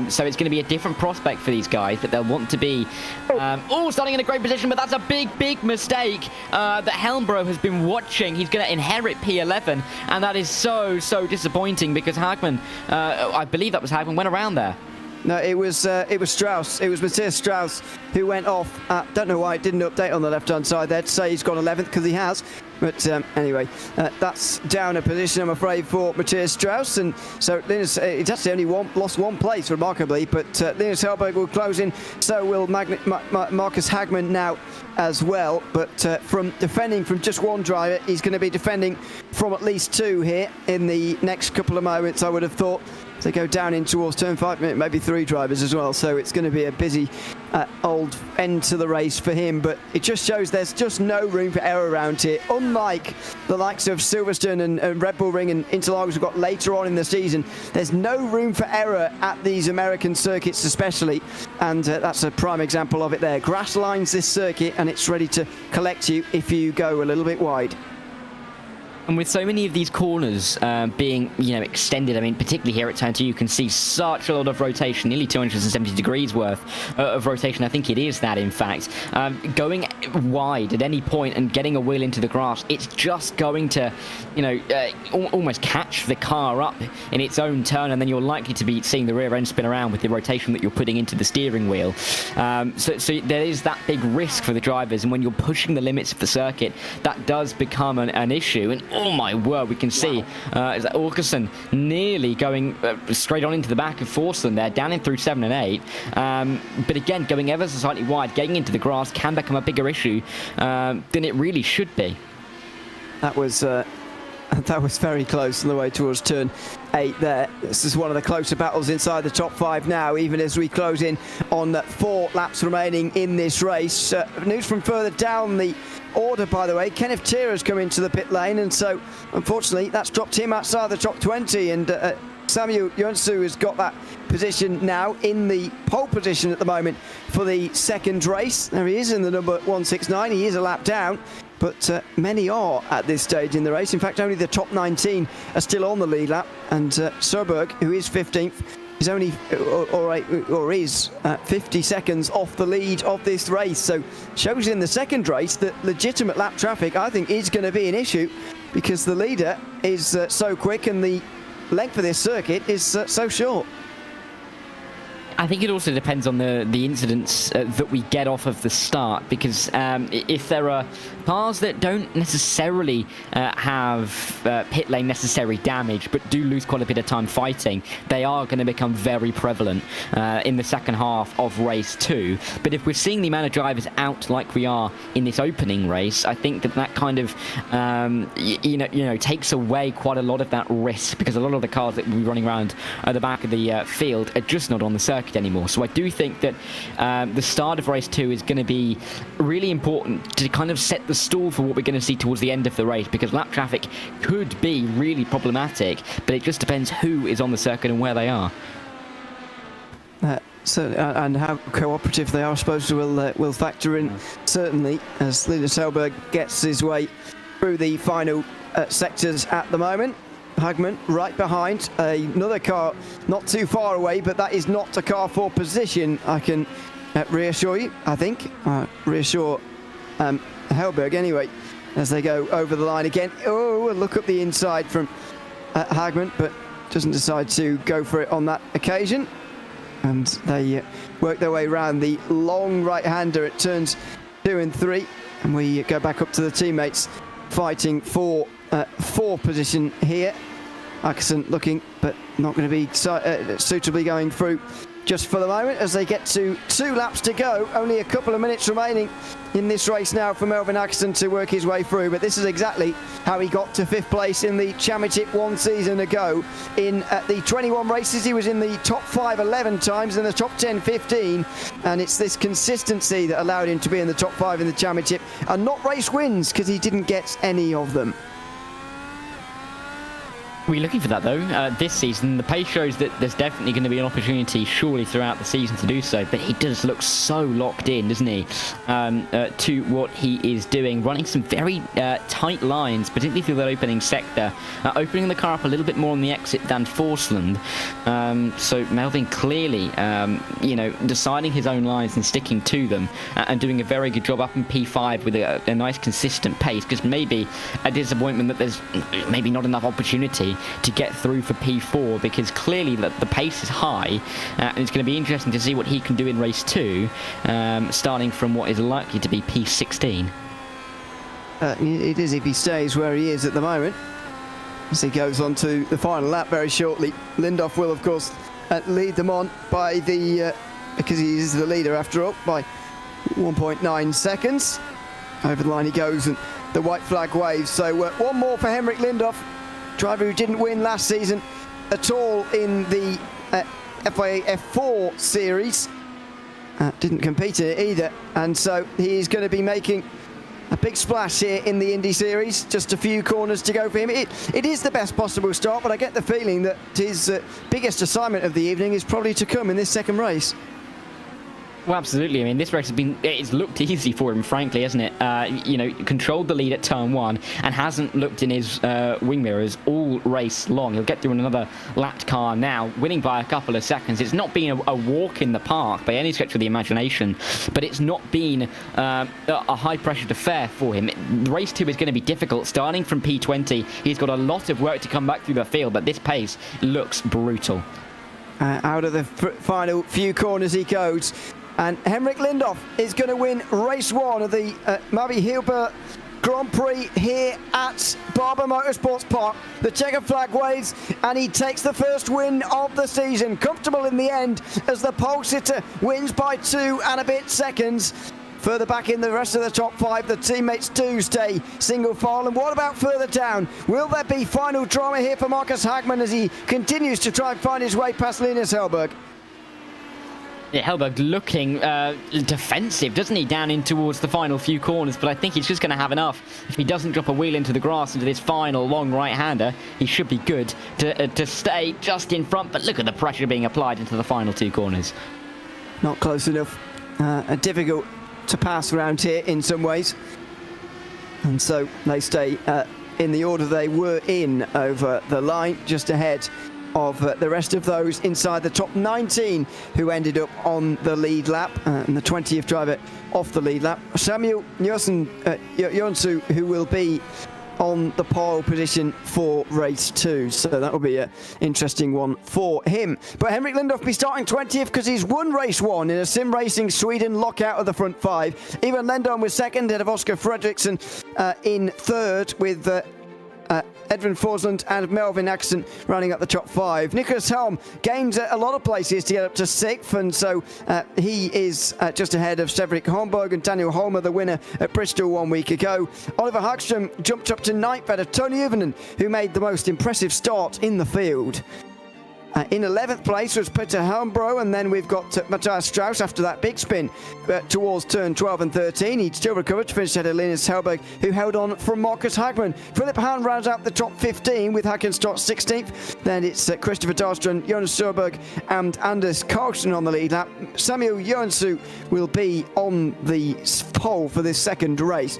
So it's going to be a different prospect for these guys, but they'll want to be starting in a great position, but that's a big mistake that Helmbro has been watching. He's going to inherit P11, and that is so disappointing because Hagman, I believe that was Hagman, went around there. No, it was Strauss. It was Matthias Strauss who went off. Don't know why it didn't update on the left-hand side there to say he's gone 11th, because he has. But anyway, that's down a position, I'm afraid, for Matthias Strauss. And so Linus, it's actually only lost one place, remarkably. But Linus Hellberg will close in. So will Marcus Hagman now as well. But from defending from just one driver, he's going to be defending from at least two here in the next couple of moments, I would have thought. They go down in towards turn 5, maybe 3 drivers as well, so it's going to be a busy old end to the race for him. But it just shows there's just no room for error around here, unlike the likes of Silverstone and Red Bull Ring and Interlagos we've got later on in the season. There's no room for error at these American circuits especially, and that's a prime example of it there. Grass lines this circuit and it's ready to collect you if you go a little bit wide. And with so many of these corners being, extended, I mean, particularly here at turn 2, you can see such a lot of rotation, nearly 270 degrees worth of rotation. I think it is that, in fact. Going wide at any point and getting a wheel into the grass, it's just going to, almost catch the car up in its own turn, and then you're likely to be seeing the rear end spin around with the rotation that you're putting into the steering wheel. So there is that big risk for the drivers, and when you're pushing the limits of the circuit, that does become an issue. And oh my word, we can see is that Åkesson nearly going straight on into the back of Forsland there, down in through 7 and 8. But again, going ever so slightly wide, getting into the grass can become a bigger issue than it really should be. That was very close on the way towards turn 8 there. This is one of the closer battles inside the top 5 now, even as we close in on 4 laps remaining in this race. News from further down the order, by the way. Kenneth Thier has come into the pit lane, and so unfortunately that's dropped him outside the top 20, and Samuel Jönsson has got that position now in the pole position at the moment for the second race. There he is in the number 169. He is a lap down, but many are at this stage in the race. In fact, only the top 19 are still on the lead lap, and Sjöberg, who is 15th, is only is 50 seconds off the lead of this race. So shows in the second race that legitimate lap traffic, I think, is going to be an issue, because the leader is so quick and the length of this circuit is so short. I think it also depends on the incidents that we get off of the start, because if there are cars that don't necessarily have pit lane necessary damage but do lose quite a bit of time fighting, they are going to become very prevalent in the second half of race 2. But if we're seeing the amount of drivers out like we are in this opening race, I think that kind of takes away quite a lot of that risk, because a lot of the cars that will be running around at the back of the field are just not on the circuit anymore. So I do think that the start of race 2 is going to be really important to kind of set the stall for what we're going to see towards the end of the race, because lap traffic could be really problematic, but it just depends who is on the circuit and where they are. And how cooperative they are, I suppose, will factor in, certainly, as Linus Hellberg gets his way through the final sectors at the moment. Hagman right behind, another car not too far away, but that is not a car for position, I can reassure you, I think. Reassure Hellberg anyway, as they go over the line again. Oh, a look up the inside from Hagman, but doesn't decide to go for it on that occasion. And they work their way around the long right-hander at turns 2 and 3. And we go back up to the teammates fighting for 4th position here. Åkesson looking, but not going to be suitably going through just for the moment, as they get to 2 laps to go. Only a couple of minutes remaining in this race now for Melvin Åkesson to work his way through, but this is exactly how he got to 5th place in the championship 1 season ago. In the 21 races, he was in the top 5 11 times, in the top 10 15, and it's this consistency that allowed him to be in the top 5 in the championship and not race wins, because he didn't get any of them. We're looking for that though this season. The pace shows that there's definitely going to be an opportunity surely throughout the season to do so, but he does look so locked in, doesn't he, to what he is doing, running some very tight lines, particularly through that opening sector, opening the car up a little bit more on the exit than Forsland. So Melvin clearly deciding his own lines and sticking to them, and doing a very good job up in P5 with a nice consistent pace, because maybe a disappointment that there's maybe not enough opportunity to get through for P4, because clearly the pace is high, and it's going to be interesting to see what he can do in race 2, starting from what is likely to be P16. It is if he stays where he is at the moment, as he goes on to the final lap very shortly. Lindhoff will of course lead them on by because he is the leader after all, by 1.9 seconds. Over the line he goes and the white flag waves. So one more for Henrik Lindhoff, driver who didn't win last season at all in the FIA F4 series. Didn't compete in it either, and so he's going to be making a big splash here in the Indy series. Just a few corners to go for him. It is the best possible start, but I get the feeling that his biggest assignment of the evening is probably to come in this second race. Well, absolutely. I mean, this race it's looked easy for him, frankly, hasn't it? Controlled the lead at turn 1 and hasn't looked in his wing mirrors all race long. He'll get through in another lapped car now, winning by a couple of seconds. It's not been a walk in the park by any stretch of the imagination, but it's not been a high-pressured affair for him. Race 2 is going to be difficult. Starting from P20, he's got a lot of work to come back through the field, but this pace looks brutal. Out of the final few corners he goes. And Henrik Lindhoff is going to win race 1 of the MABI Hyrbilar Grand Prix here at Barber Motorsports Park. The checkered flag waves and he takes the first win of the season. Comfortable in the end as the pole sitter wins by 2 and a bit seconds. Further back in the rest of the top 5, the teammates do stay single file. And what about further down? Will there be final drama here for Marcus Hagman as he continues to try and find his way past Linus Hellberg? Yeah, Hellberg looking defensive, doesn't he, down in towards the final few corners, but I think he's just going to have enough. If he doesn't drop a wheel into the grass into this final long right-hander, he should be good to stay just in front, but look at the pressure being applied into the final 2 corners. Not close enough. Difficult to pass around here in some ways. And so they stay in the order they were in over the line, just ahead of the rest of those inside the top 19 who ended up on the lead lap, and the 20th driver off the lead lap. Samuel Jonsu, who will be on the pole position for race 2, so that will be an interesting one for him. But Henrik Lindhoff be starting 20th because he's won race 1 in a SimRacing Sweden lockout of the front 5. Ivan Lendon was second, ahead of Oscar Fredriksson in third, with Edvin Forsland and Melvin Axon running up the top 5. Nicholas Helm gains a lot of places to get up to 6th, and so he is just ahead of Cedric Holmberg and Daniel Holmer, the winner at Bristol 1 week ago. Oliver Hagström jumped up to 9th ahead of Tony Uvinen, who made the most impressive start in the field. In 11th place was Peter Helmbro, and then we've got Matthias Strauss after that big spin towards turn 12 and 13. He'd still recovered to finish ahead of Linus Hellberg, who held on from Marcus Hagman. Philip Hahn rounds out the top 15 with Hackenstock 16th. Then it's Christopher Dahlström, Jonas Sörberg and Anders Karlsson on the lead lap. Samuel Jönsson will be on the pole for this second race.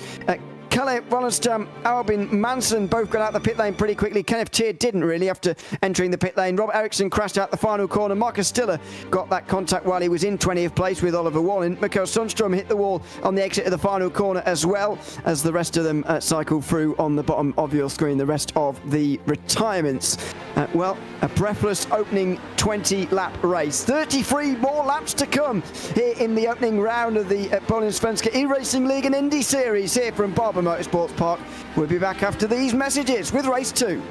Kalle Wallenstam, Albin Manson both got out the pit lane pretty quickly. Kenneth Tier didn't really after entering the pit lane. Robert Eriksson crashed out the final corner. Marcus Stiller got that contact while he was in 20th place with Oliver Wallin. Mikael Sundström hit the wall on the exit of the final corner, as well as the rest of them cycled through on the bottom of your screen, the rest of the retirements. Well, a breathless opening 20-lap race. 33 more laps to come here in the opening round of the Bohlin Svenska Eracingligan Indy Series here from Barber Motorsports Park. We'll be back after these messages with race 2.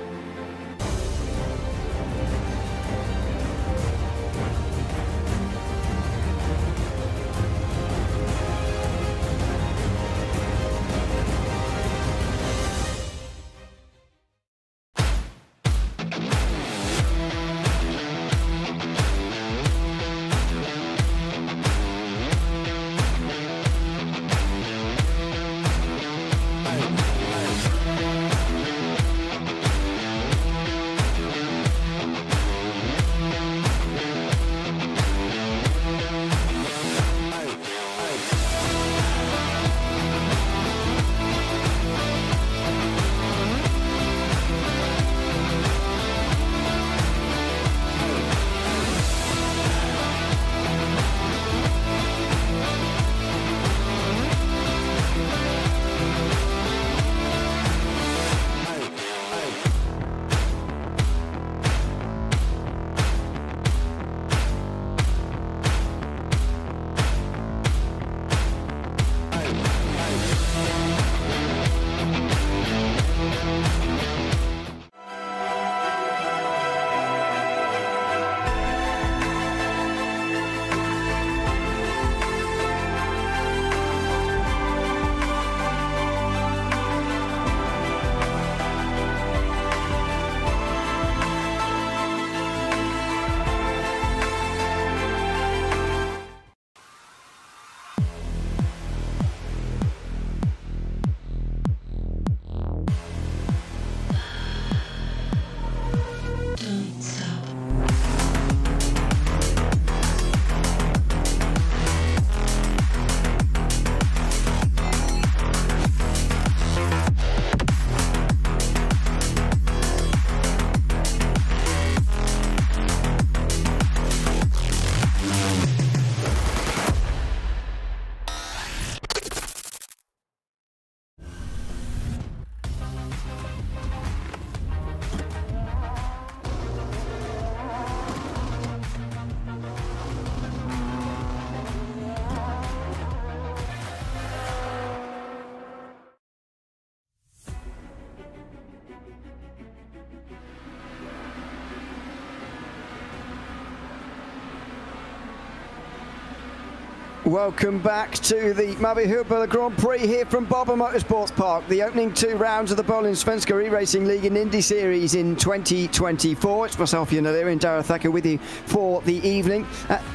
Welcome back to the MABI Hyrbilar Grand Prix here from Barber Motorsports Park. The opening 2 rounds of the Bohlin Svenska Eracingligan Indy Series in 2024. It's myself, Ian O'Leary, and Dara Thacker with you for the evening.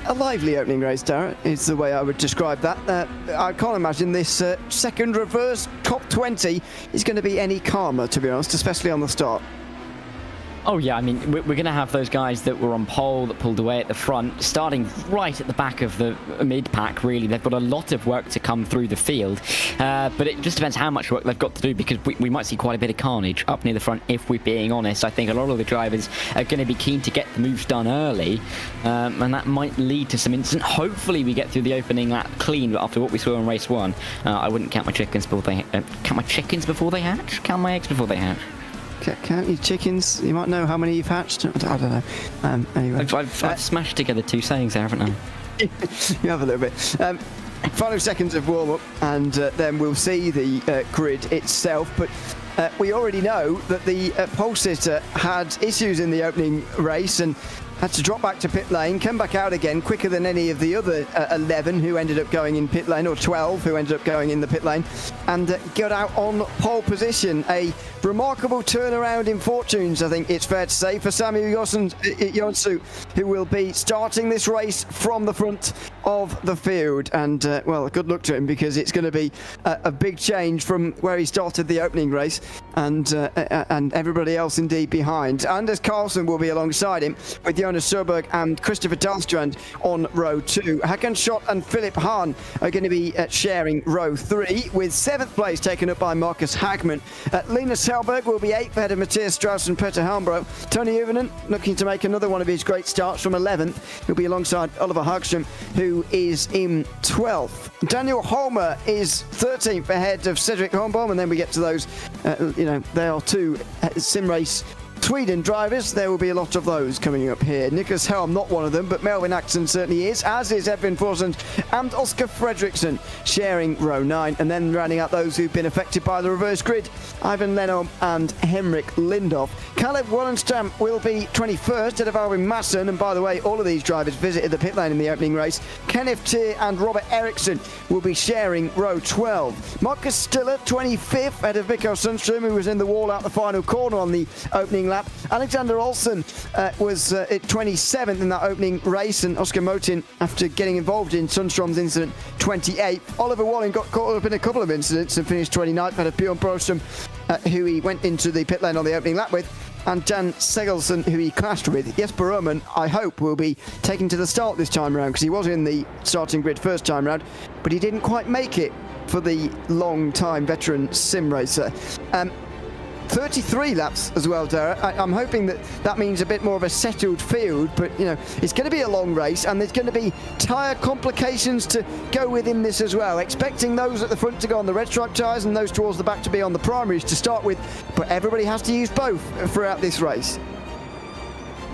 A lively opening race, Dara, is the way I would describe that. I can't imagine this second reverse top 20 is going to be any calmer, to be honest, especially on the start. Oh yeah, I mean, we're going to have those guys that were on pole, that pulled away at the front, starting right at the back of the mid-pack, really. They've got a lot of work to come through the field, but it just depends how much work they've got to do, because we might see quite a bit of carnage up near the front, if we're being honest. I think a lot of the drivers are going to be keen to get the moves done early, and that might lead to some incident. Hopefully we get through the opening lap clean, but after what we saw in race 1, I wouldn't count my chickens before they count my chickens before they hatch? Count my eggs before they hatch. Count your chickens. You might know how many you've hatched. I don't know. Anyway, I've smashed together 2 sayings there, haven't I? You have a little bit. Final seconds of warm-up, and then we'll see the grid itself. But we already know that the pole sitter had issues in the opening race and had to drop back to pit lane, come back out again quicker than any of the other 11 who ended up going in pit lane, or 12 who ended up going in the pit lane, and got out on pole position. A remarkable turnaround in fortunes, I think it's fair to say, for Samuel Jonsson, who will be starting this race from the front of the field. And, well, good luck to him, because it's going to be a big change from where he started the opening race, and everybody else indeed behind. Anders Carlson will be alongside him, with Jonas Søberg and Christopher Dahlstrand on row 2. Hakan Schott and Philip Hahn are going to be sharing row 3, with 7th place taken up by Marcus Hagman. Linus Hellberg will be 8th ahead of Matthias Strauss and Petter Helmbro. Tony Uvinen looking to make another one of his great starts from 11th. He'll be alongside Oliver Hagström, who is in 12th. Daniel Holmer is 13th ahead of Cedric Holmbaum, and then we get to those, there are 2 SimRace Sweden drivers. There will be a lot of those coming up here. Nicholas Helm, not one of them, but Melvin Axon certainly is, as is Edvin Forsund and Oscar Fredriksson, sharing row 9. And then rounding out those who've been affected by the reverse grid, Ivan Lenholm and Henrik Lindhoff. Caleb Wallenstam will be 21st ahead of Alvin Masson, and by the way, all of these drivers visited the pit lane in the opening race. Kenneth Tier and Robert Eriksson will be sharing row 12. Marcus Stiller, 25th ahead of Mikko Sundström, who was in the wall out the final corner on the opening lap. Alexander Olsen was at 27th in that opening race, and Oscar Motin, after getting involved in Sundström's incident, 28th. Oliver Walling got caught up in a couple of incidents and finished 29th ahead of Bjorn Broström, who he went into the pit lane on the opening lap with, and Jan Segelson, who he clashed with. Jesper Roman, I hope, will be taken to the start this time around, because he was in the starting grid first time round, but he didn't quite make it for the long-time veteran sim racer. 33 laps as well, Dara. I'm hoping that means a bit more of a settled field, but it's going to be a long race, and there's going to be tyre complications to go within this as well. Expecting those at the front to go on the red stripe tyres and those towards the back to be on the primaries to start with, but everybody has to use both throughout this race.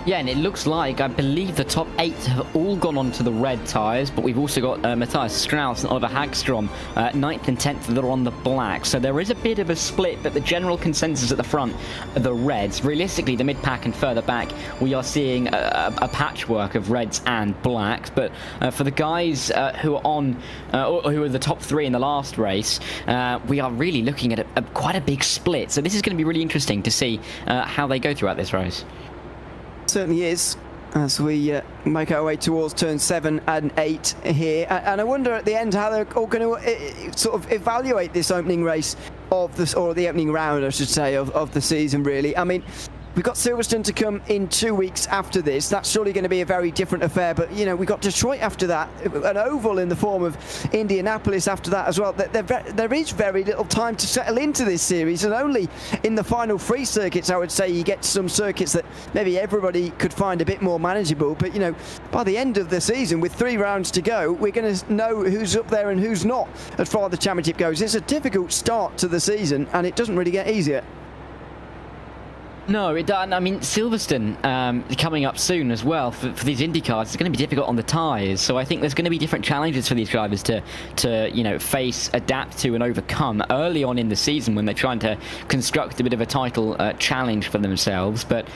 Yeah, and it looks like, I believe the top 8 have all gone onto the red tyres, but we've also got Matthias Strauss and Oliver Hagström, 9th and 10th, that are on the black. So there is a bit of a split, but the general consensus at the front are the reds. Realistically, the mid-pack and further back, we are seeing a patchwork of reds and blacks. But for the guys who are on, or who are the top 3 in the last race, we are really looking at quite a big split. So this is going to be really interesting to see how they go throughout this race. Certainly is, as we make our way towards turn 7 and 8 here, and I wonder at the end how they're all going to sort of evaluate this opening race of this, or the opening round, I should say, of the season. Really, I mean, we've got Silverstone to come in 2 weeks after this. That's surely going to be a very different affair. But, we've got Detroit after that, an oval in the form of Indianapolis after that as well. There is very little time to settle into this series, and only in the final 3 circuits, I would say, you get some circuits that maybe everybody could find a bit more manageable. But, by the end of the season, with 3 rounds to go, we're going to know who's up there and who's not as far as the championship goes. It's a difficult start to the season, and it doesn't really get easier. No, it doesn't. I mean, Silverstone coming up soon as well for these Indy cars. It's going to be difficult on the tyres, so I think there's going to be different challenges for these drivers to face, adapt to, and overcome early on in the season when they're trying to construct a bit of a title challenge for themselves. But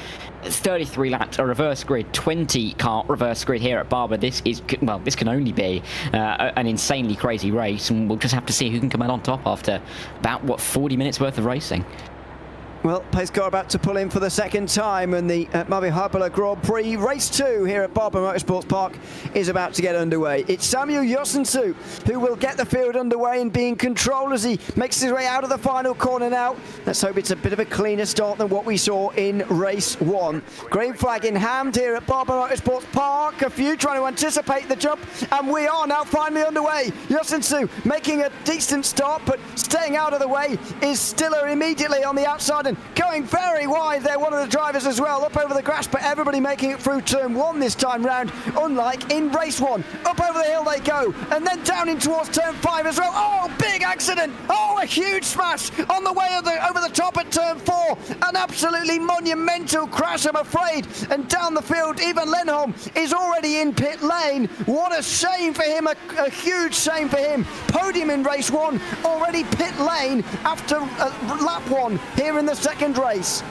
it's 33 laps, a reverse grid, 20 car reverse grid here at Barber. This can only be an insanely crazy race, and we'll just have to see who can come out on top after about 40 minutes worth of racing. Well, pace car about to pull in for the second time, and the MABI Hyrbilar Grand Prix Race 2 here at Barber Motorsports Park is about to get underway. It's Samuel Josensu who will get the field underway and be in control as he makes his way out of the final corner now. Let's hope it's a bit of a cleaner start than what we saw in Race 1. Green flag in hand here at Barber Motorsports Park. A few trying to anticipate the jump, and we are now finally underway. Josensu making a decent start, but staying out of the way is Stiller immediately on the outside. Going very wide there, one of the drivers as well, up over the grass, but everybody making it through turn 1 this time round, unlike in race 1. Up over the hill they go, and then down in towards turn 5 as well. Oh, big accident! Oh, a huge smash on the way over the top at turn 4. An absolutely monumental crash, I'm afraid. And down the field, even Lindholm is already in pit lane. What a shame for him, a huge shame for him. Podium in race 1, already pit lane after lap 1 here in the second race.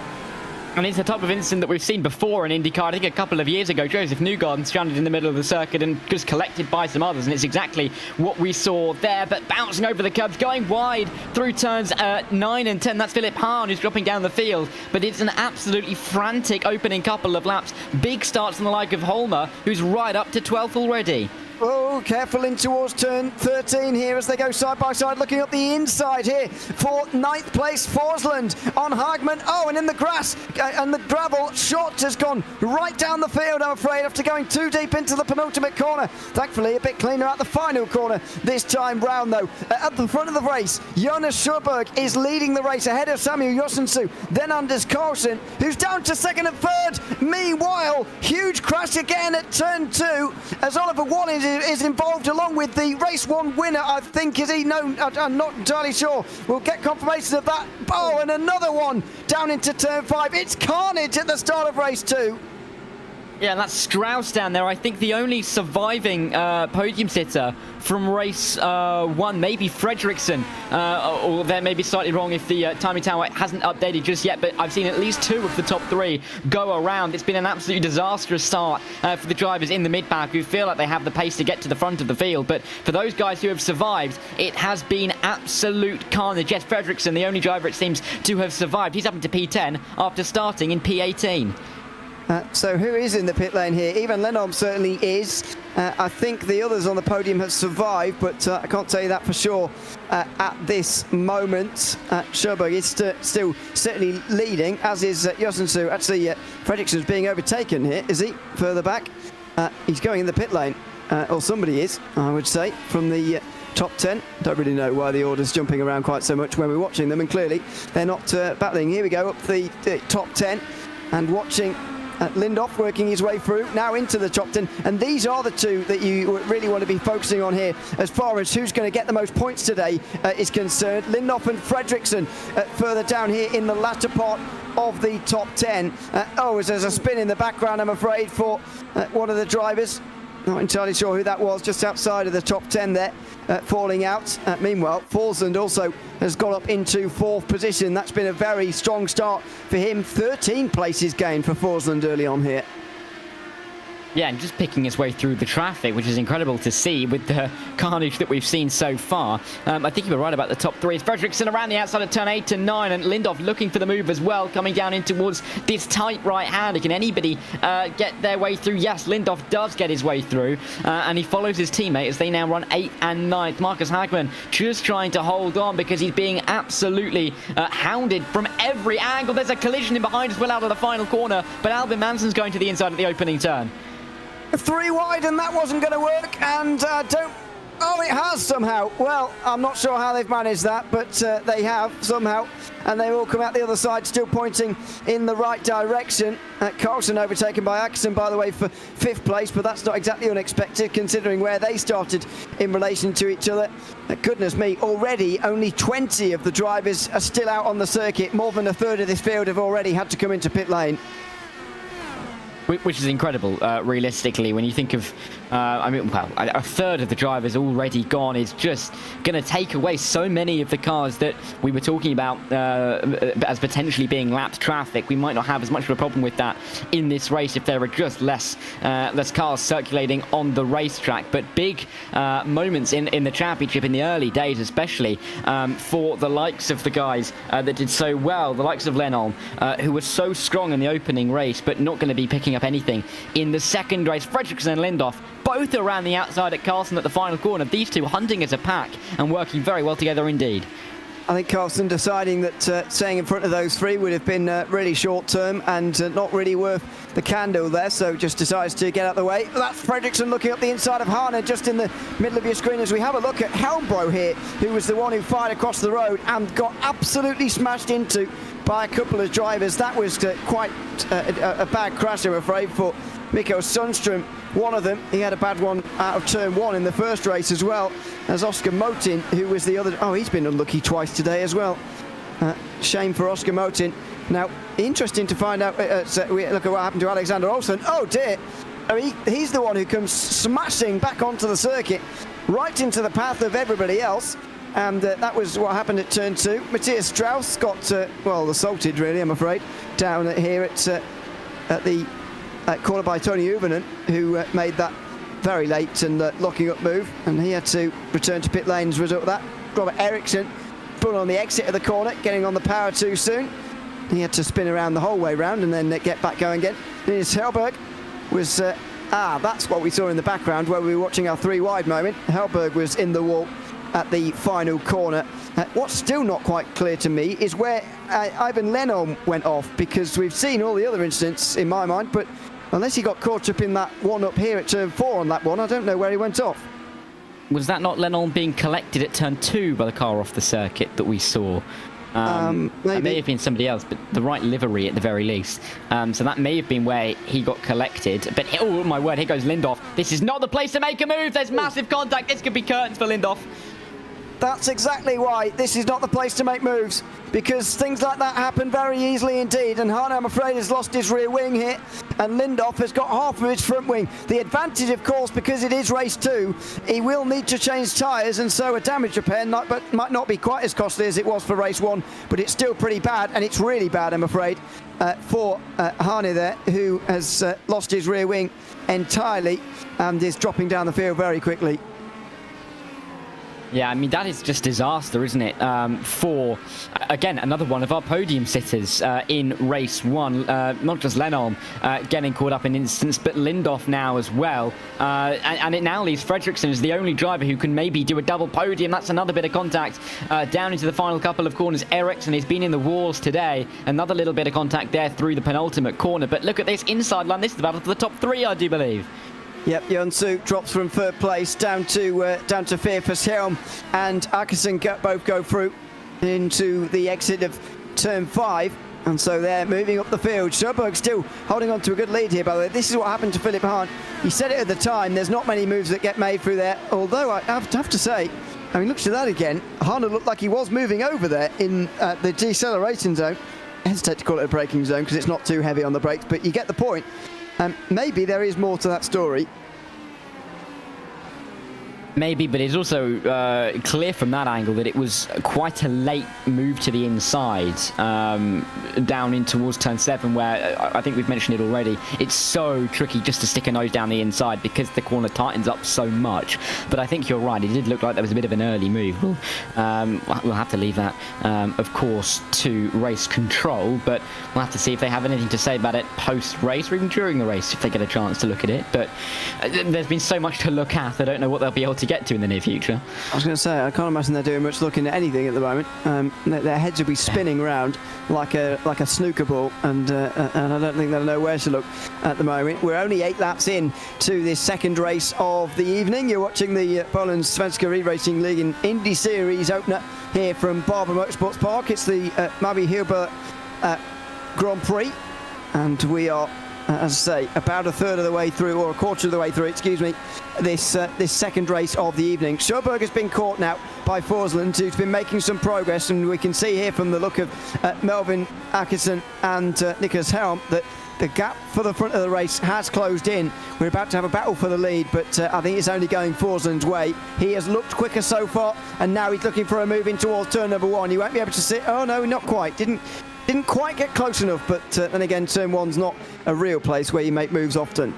And it's the type of incident that we've seen before in IndyCar. I think a couple of years ago, Joseph Newgarden stranded in the middle of the circuit and just collected by some others, and it's exactly what we saw there. But bouncing over the curbs, going wide through turns 9 and 10. That's Philip Hahn who's dropping down the field. But it's an absolutely frantic opening couple of laps. Big starts from the like of Holmer, who's right up to 12th already. Oh, careful in towards turn 13 here as they go side by side, looking up the inside here for 9th place Forsland on Hagman. Oh, and in the grass and the gravel, Short has gone right down the field, I'm afraid, after going too deep into the penultimate corner. Thankfully, a bit cleaner at the final corner this time round, though. At the front of the race, Jonas Sjöberg is leading the race ahead of Samuel Josensu, then Anders Carlsen, who's down to 2nd and 3rd. Meanwhile, huge crash again at turn 2 as Oliver Wallin is involved, along with the race 1 winner, I think. Is he? No, I'm not entirely sure. We'll get confirmation of that. Oh, and another one down into turn 5. It's carnage at the start of race 2. Yeah, and that's Strauss down there. I think the only surviving podium sitter from race 1, maybe Fredriksson, or they may be slightly wrong if the timing tower hasn't updated just yet, but I've seen at least 2 of the top 3 go around. It's been an absolutely disastrous start for the drivers in the mid-pack who feel like they have the pace to get to the front of the field, but for those guys who have survived, it has been absolute carnage. Yes, Fredriksson, the only driver it seems to have survived. He's up into P10 after starting in P18. So who is in the pit lane here? Even Lindholm certainly is. I think the others on the podium have survived, but I can't tell you that for sure at this moment. Sjöberg is still certainly leading, as is Josensu. Actually, Fredriksson's being overtaken here, is he? Further back. He's going in the pit lane, or somebody is, I would say, from the top 10. Don't really know why the order's jumping around quite so much when we're watching them, and clearly they're not battling. Here we go, up the top 10, and watching Lindhoff working his way through, now into the top 10, and these are the 2 that you really want to be focusing on here as far as who's going to get the most points today is concerned. Lindhoff and Fredriksson further down here in the latter part of the top 10. There's a spin in the background, I'm afraid, for one of the drivers. Not entirely sure who that was, just outside of the top 10 there, falling out. Meanwhile, Forsland also has got up into 4th position. That's been a very strong start for him. 13 places gained for Forsland early on here. Yeah, and just picking his way through the traffic, which is incredible to see with the carnage that we've seen so far. I think you were right about the top 3. It's Fredriksson around the outside of turn 8 and 9, and Lindhoff looking for the move as well, coming down in towards this tight right-hander. Can anybody get their way through? Yes, Lindhoff does get his way through, and he follows his teammate as they now run 8th and 9th. Marcus Hagman just trying to hold on because he's being absolutely hounded from every angle. There's a collision in behind as well out of the final corner, but Albin Manson's going to the inside at the opening turn. 3 wide, and that wasn't going to work, and don't Oh, it has somehow. Well, I'm not sure how they've managed that, but they have somehow. And they all come out the other side, still pointing in the right direction. Carlson overtaken by Atkinson, by the way, for 5th place, but that's not exactly unexpected considering where they started in relation to each other. Goodness me, already only 20 of the drivers are still out on the circuit. More than a third of this field have already had to come into pit lane. Which is incredible, realistically, when you think of, a third of the drivers already gone is just going to take away so many of the cars that we were talking about as potentially being lapped traffic. We might not have as much of a problem with that in this race if there are just less cars circulating on the racetrack. But big moments in the championship in the early days, especially for the likes of the guys that did so well, the likes of Lennholm, who was so strong in the opening race, but not going to be picking up anything in the second race. Fredriksson and Lindhoff both around the outside at Carlson at the final corner. These two hunting as a pack and working very well together indeed. I think Carlson deciding that staying in front of those three would have been really short term and not really worth the candle there, so just decides to get out of the way. That's Fredriksson looking up the inside of Hane just in the middle of your screen as we have a look at Helmbro here, who was the one who fired across the road and got absolutely smashed into by a couple of drivers. That was quite a bad crash, I'm afraid, for Mikko Sundström. One of them, he had a bad one out of turn 1 in the first race as well, as Oscar Motin, who was the other. Oh, he's been unlucky twice today as well. Shame for Oscar Motin. Now, interesting to find out, we look at what happened to Alexander Olsen. Oh dear, I mean, he's the one who comes smashing back onto the circuit, right into the path of everybody else. And that was what happened at turn 2. Matthias Strauss got, assaulted really, I'm afraid, down here at the corner by Tony Uvenen, who made that very late and locking up move, and he had to return to pit lane as a result of that. Robert Eriksson put on the exit of the corner, getting on the power too soon. He had to spin around the whole way round and then get back going again. Linus Hellberg was, that's what we saw in the background where we were watching our 3 wide moment. Hellberg was in the wall at the final corner. What's still not quite clear to me is where Ivan Lennholm went off, because we've seen all the other incidents in my mind, but unless he got caught up in that one up here at turn 4 on that one, I don't know where he went off. Was that not Lennholm being collected at turn 2 by the car off the circuit that we saw? It may have been somebody else, but the right livery at the very least. So that may have been where he got collected. But, oh my word, here goes Lindhoff. This is not the place to make a move. There's massive contact. This could be curtains for Lindhoff. That's exactly why this is not the place to make moves, because things like that happen very easily indeed. And Hane, I'm afraid, has lost his rear wing here, and Lindhoff has got half of his front wing. The advantage, of course, because it is race 2, he will need to change tyres, and so a damage repair might not be quite as costly as it was for race 1, but it's still pretty bad, and it's really bad, I'm afraid, for Hane there, who has lost his rear wing entirely and is dropping down the field very quickly. Yeah, I mean, that is just disaster, isn't it? For, again, another one of our podium sitters in race 1. Not just Lennholm getting caught up in instance, but Lindhoff now as well. And it now leaves Fredriksson as the only driver who can maybe do a double podium. That's another bit of contact down into the final couple of corners. Eriksson has been in the walls today. Another little bit of contact there through the penultimate corner. But look at this inside line. This is the battle for the top 3, I do believe. Yep, Jönsu drops from 3rd place down to 5th as Helm and Atkinson both go through into the exit of turn 5, and so they're moving up the field. Sjöberg still holding on to a good lead here, by the way. This is what happened to Philip Hahn. He said it at the time, there's not many moves that get made through there, although I have to say, I mean, look at that again. Hahn looked like he was moving over there in the deceleration zone. I hesitate to call it a braking zone because it's not too heavy on the brakes, but you get the point. Maybe there is more to that story. Maybe, but it's also clear from that angle that it was quite a late move to the inside, down in towards turn 7, where I think we've mentioned it already. It's so tricky just to stick a nose down the inside because the corner tightens up so much. But I think you're right. It did look like there was a bit of an early move. We'll have to leave that, of course, to race control. But we'll have to see if they have anything to say about it post-race or even during the race if they get a chance to look at it. But there's been so much to look at. I don't know what they'll be able to get to in the near future. I was going to say, I can't imagine they're doing much looking at anything at the moment. Their heads will be spinning around like a snooker ball, and I don't think they'll know where to look at the moment. We're only 8 laps in to this second race of the evening. You're watching the Bohlin Svenska Eracingligan Indy Series opener here from Barber Motorsports Park. It's the MABI Hyrbilar Grand Prix, and we are, as I say, about a third of the way through, or a quarter of the way through, excuse me, this second race of the evening. Sjöberg has been caught now by Forsland, who's been making some progress, and we can see here from the look of Melvin Ackerson and Nicholas Helm that the gap for the front of the race has closed in. We're about to have a battle for the lead, but I think it's only going Forsland's way. He has looked quicker so far, and now he's looking for a move in towards turn number 1. He won't be able to sit. Oh no, not quite. Didn't quite get close enough, but then again, turn 1's not a real place where you make moves often.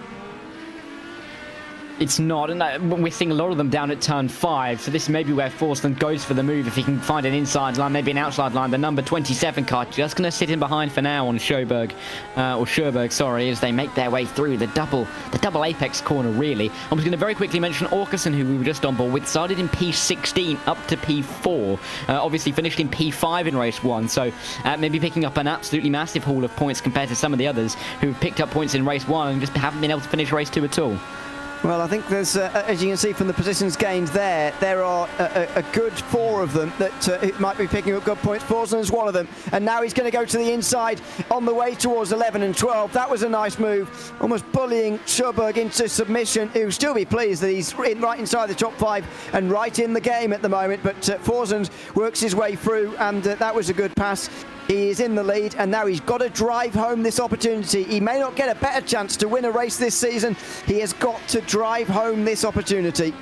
It's not, and we're seeing a lot of them down at turn 5, so this may be where Forsland goes for the move if he can find an inside line, maybe an outside line. The number 27 car just going to sit in behind for now on Sjöberg, as they make their way through the double apex corner, really. I was going to very quickly mention Åkesson, who we were just on board with, started in P16 up to P4, obviously finished in P5 in race 1, so maybe picking up an absolutely massive haul of points compared to some of the others who've picked up points in race 1 and just haven't been able to finish race 2 at all. Well, I think there's, as you can see from the positions gained there are a good 4 of them that it might be picking up good points. Forsland's one of them, and now he's going to go to the inside on the way towards 11 and 12. That was a nice move, almost bullying Sjöberg into submission. He'll still be pleased that he's right inside the top 5 and right in the game at the moment, but Forsland works his way through, and that was a good pass. He is in the lead, and now he's got to drive home this opportunity. He may not get a better chance to win a race this season. He has got to drive home this opportunity.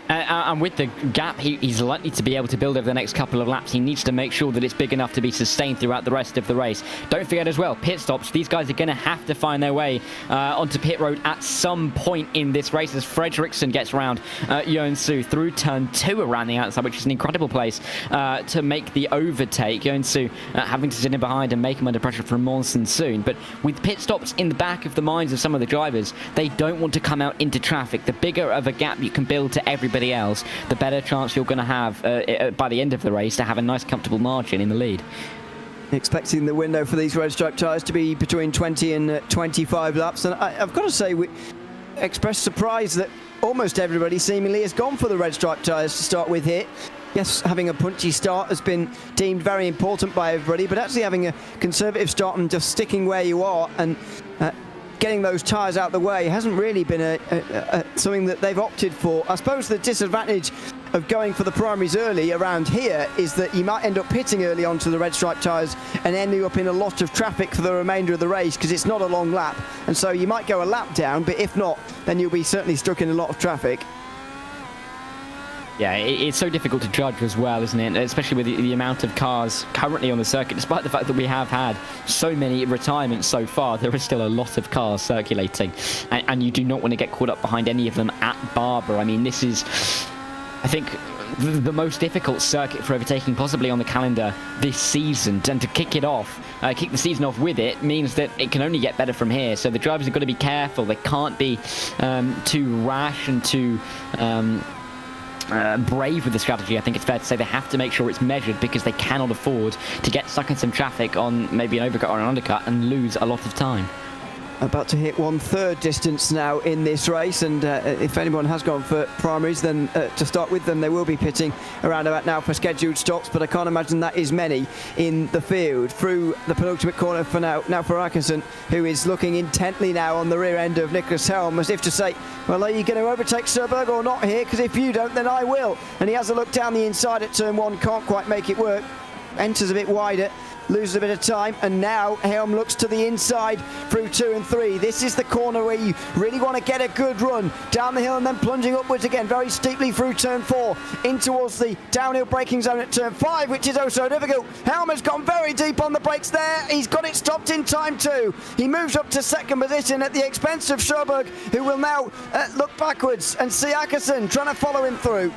And with the gap he's likely to be able to build over the next couple of laps, he needs to make sure that it's big enough to be sustained throughout the rest of the race. Don't forget as well, pit stops. These guys are going to have to find their way onto pit road at some point in this race as Fredriksson gets around Jönsson through turn 2 around the outside, which is an incredible place to make the overtake. Jönsson having to sit in behind and make him under pressure from Monson soon. But with pit stops in the back of the minds of some of the drivers, they don't want to come out into traffic. The bigger of a gap you can build to everybody else, the better chance you're going to have by the end of the race to have a nice comfortable margin in the lead. Expecting the window for these red stripe tyres to be between 20 and 25 laps, and I've got to say we expressed surprise that almost everybody seemingly has gone for the red stripe tyres to start with here. Yes, having a punchy start has been deemed very important by everybody, but actually having a conservative start and just sticking where you are and getting those tyres out of the way hasn't really been something that they've opted for. I suppose the disadvantage of going for the primaries early around here is that you might end up pitting early onto the red stripe tyres and ending up in a lot of traffic for the remainder of the race because it's not a long lap, and so you might go a lap down, but if not, then you'll be certainly stuck in a lot of traffic. Yeah, it's so difficult to judge as well, isn't it? Especially with the amount of cars currently on the circuit. Despite the fact that we have had so many retirements so far, there is still a lot of cars circulating. And you do not want to get caught up behind any of them at Barber. I mean, this is, I think, the most difficult circuit for overtaking possibly on the calendar this season. And to kick it off, kick the season off with it, means that it can only get better from here. So the drivers have got to be careful. They can't be too rash and too brave with the strategy. I think it's fair to say they have to make sure it's measured because they cannot afford to get stuck in some traffic on maybe an overcut or an undercut and lose a lot of time. About to hit 1/3 distance now in this race, and if anyone has gone for primaries, then to start with, then they will be pitting around about now for scheduled stops, but I can't imagine that is many in the field. Through the penultimate corner for now for Ackerson, who is looking intently now on the rear end of Nicholas Helm, as if to say, well, are you going to overtake Sjöberg or not here? Because if you don't, then I will. And he has a look down the inside at turn 1, can't quite make it work, enters a bit wider, loses a bit of time, and now Helm looks to the inside through 2 and 3. This is the corner where you really want to get a good run down the hill and then plunging upwards again very steeply through turn 4 in towards the downhill braking zone at turn 5, which is oh so difficult. Helm has gone very deep on the brakes there. He's got it stopped in time too. He moves up to second position at the expense of Sjöberg, who will now look backwards and see Ackerson trying to follow him through.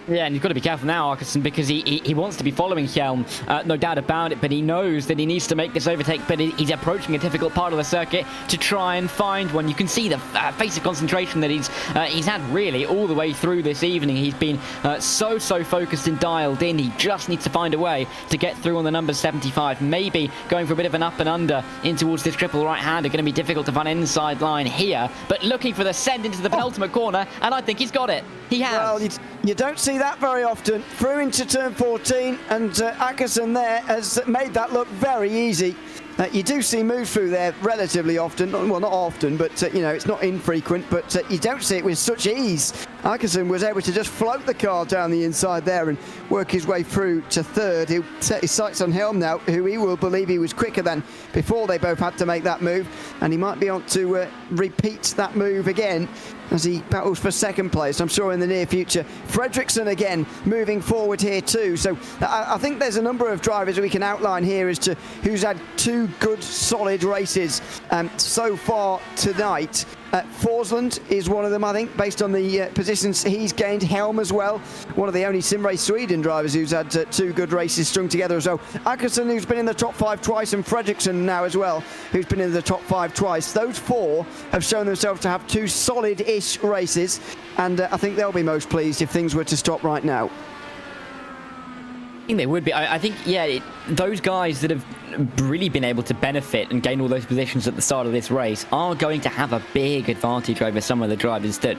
Yeah, and you've got to be careful now, Arkeson, because he wants to be following Hjelm, no doubt about it, but he knows that he needs to make this overtake, but he's approaching a difficult part of the circuit to try and find one. You can see the face of concentration that he's had really all the way through this evening. He's been so focused and dialed in. He just needs to find a way to get through on the number 75. Maybe going for a bit of an up and under in towards this triple right-hander. Going to be difficult to find an inside line here, but looking for the send into the penultimate corner, and I think he's got it. He has. Well, you don't see that very often. Through into turn 14, and Åkesson there has made that look very easy. You do see moves through there relatively often. Well, not often, but you know, it's not infrequent, but you don't see it with such ease. Åkesson was able to just float the car down the inside there and work his way through to third. He'll set his sights on Hjelm now, who he will believe he was quicker than before they both had to make that move, and he might be on to repeat that move again as he battles for second place, I'm sure, in the near future. Fredriksson again moving forward here too. So I think there's a number of drivers we can outline here as to who's had two good solid races so far tonight. Forsland is one of them, I think, based on the positions he's gained. Hjelm as well, one of the only SimRace Sweden drivers who's had two good races strung together as well. Åkesson, who's been in the top 5 twice, and Fredriksson now as well, who's been in the top 5 twice. Those four have shown themselves to have two solid-ish races, and I think they'll be most pleased if things were to stop right now. I think they would be. I think, yeah, those guys that have really been able to benefit and gain all those positions at the start of this race are going to have a big advantage over some of the drivers that,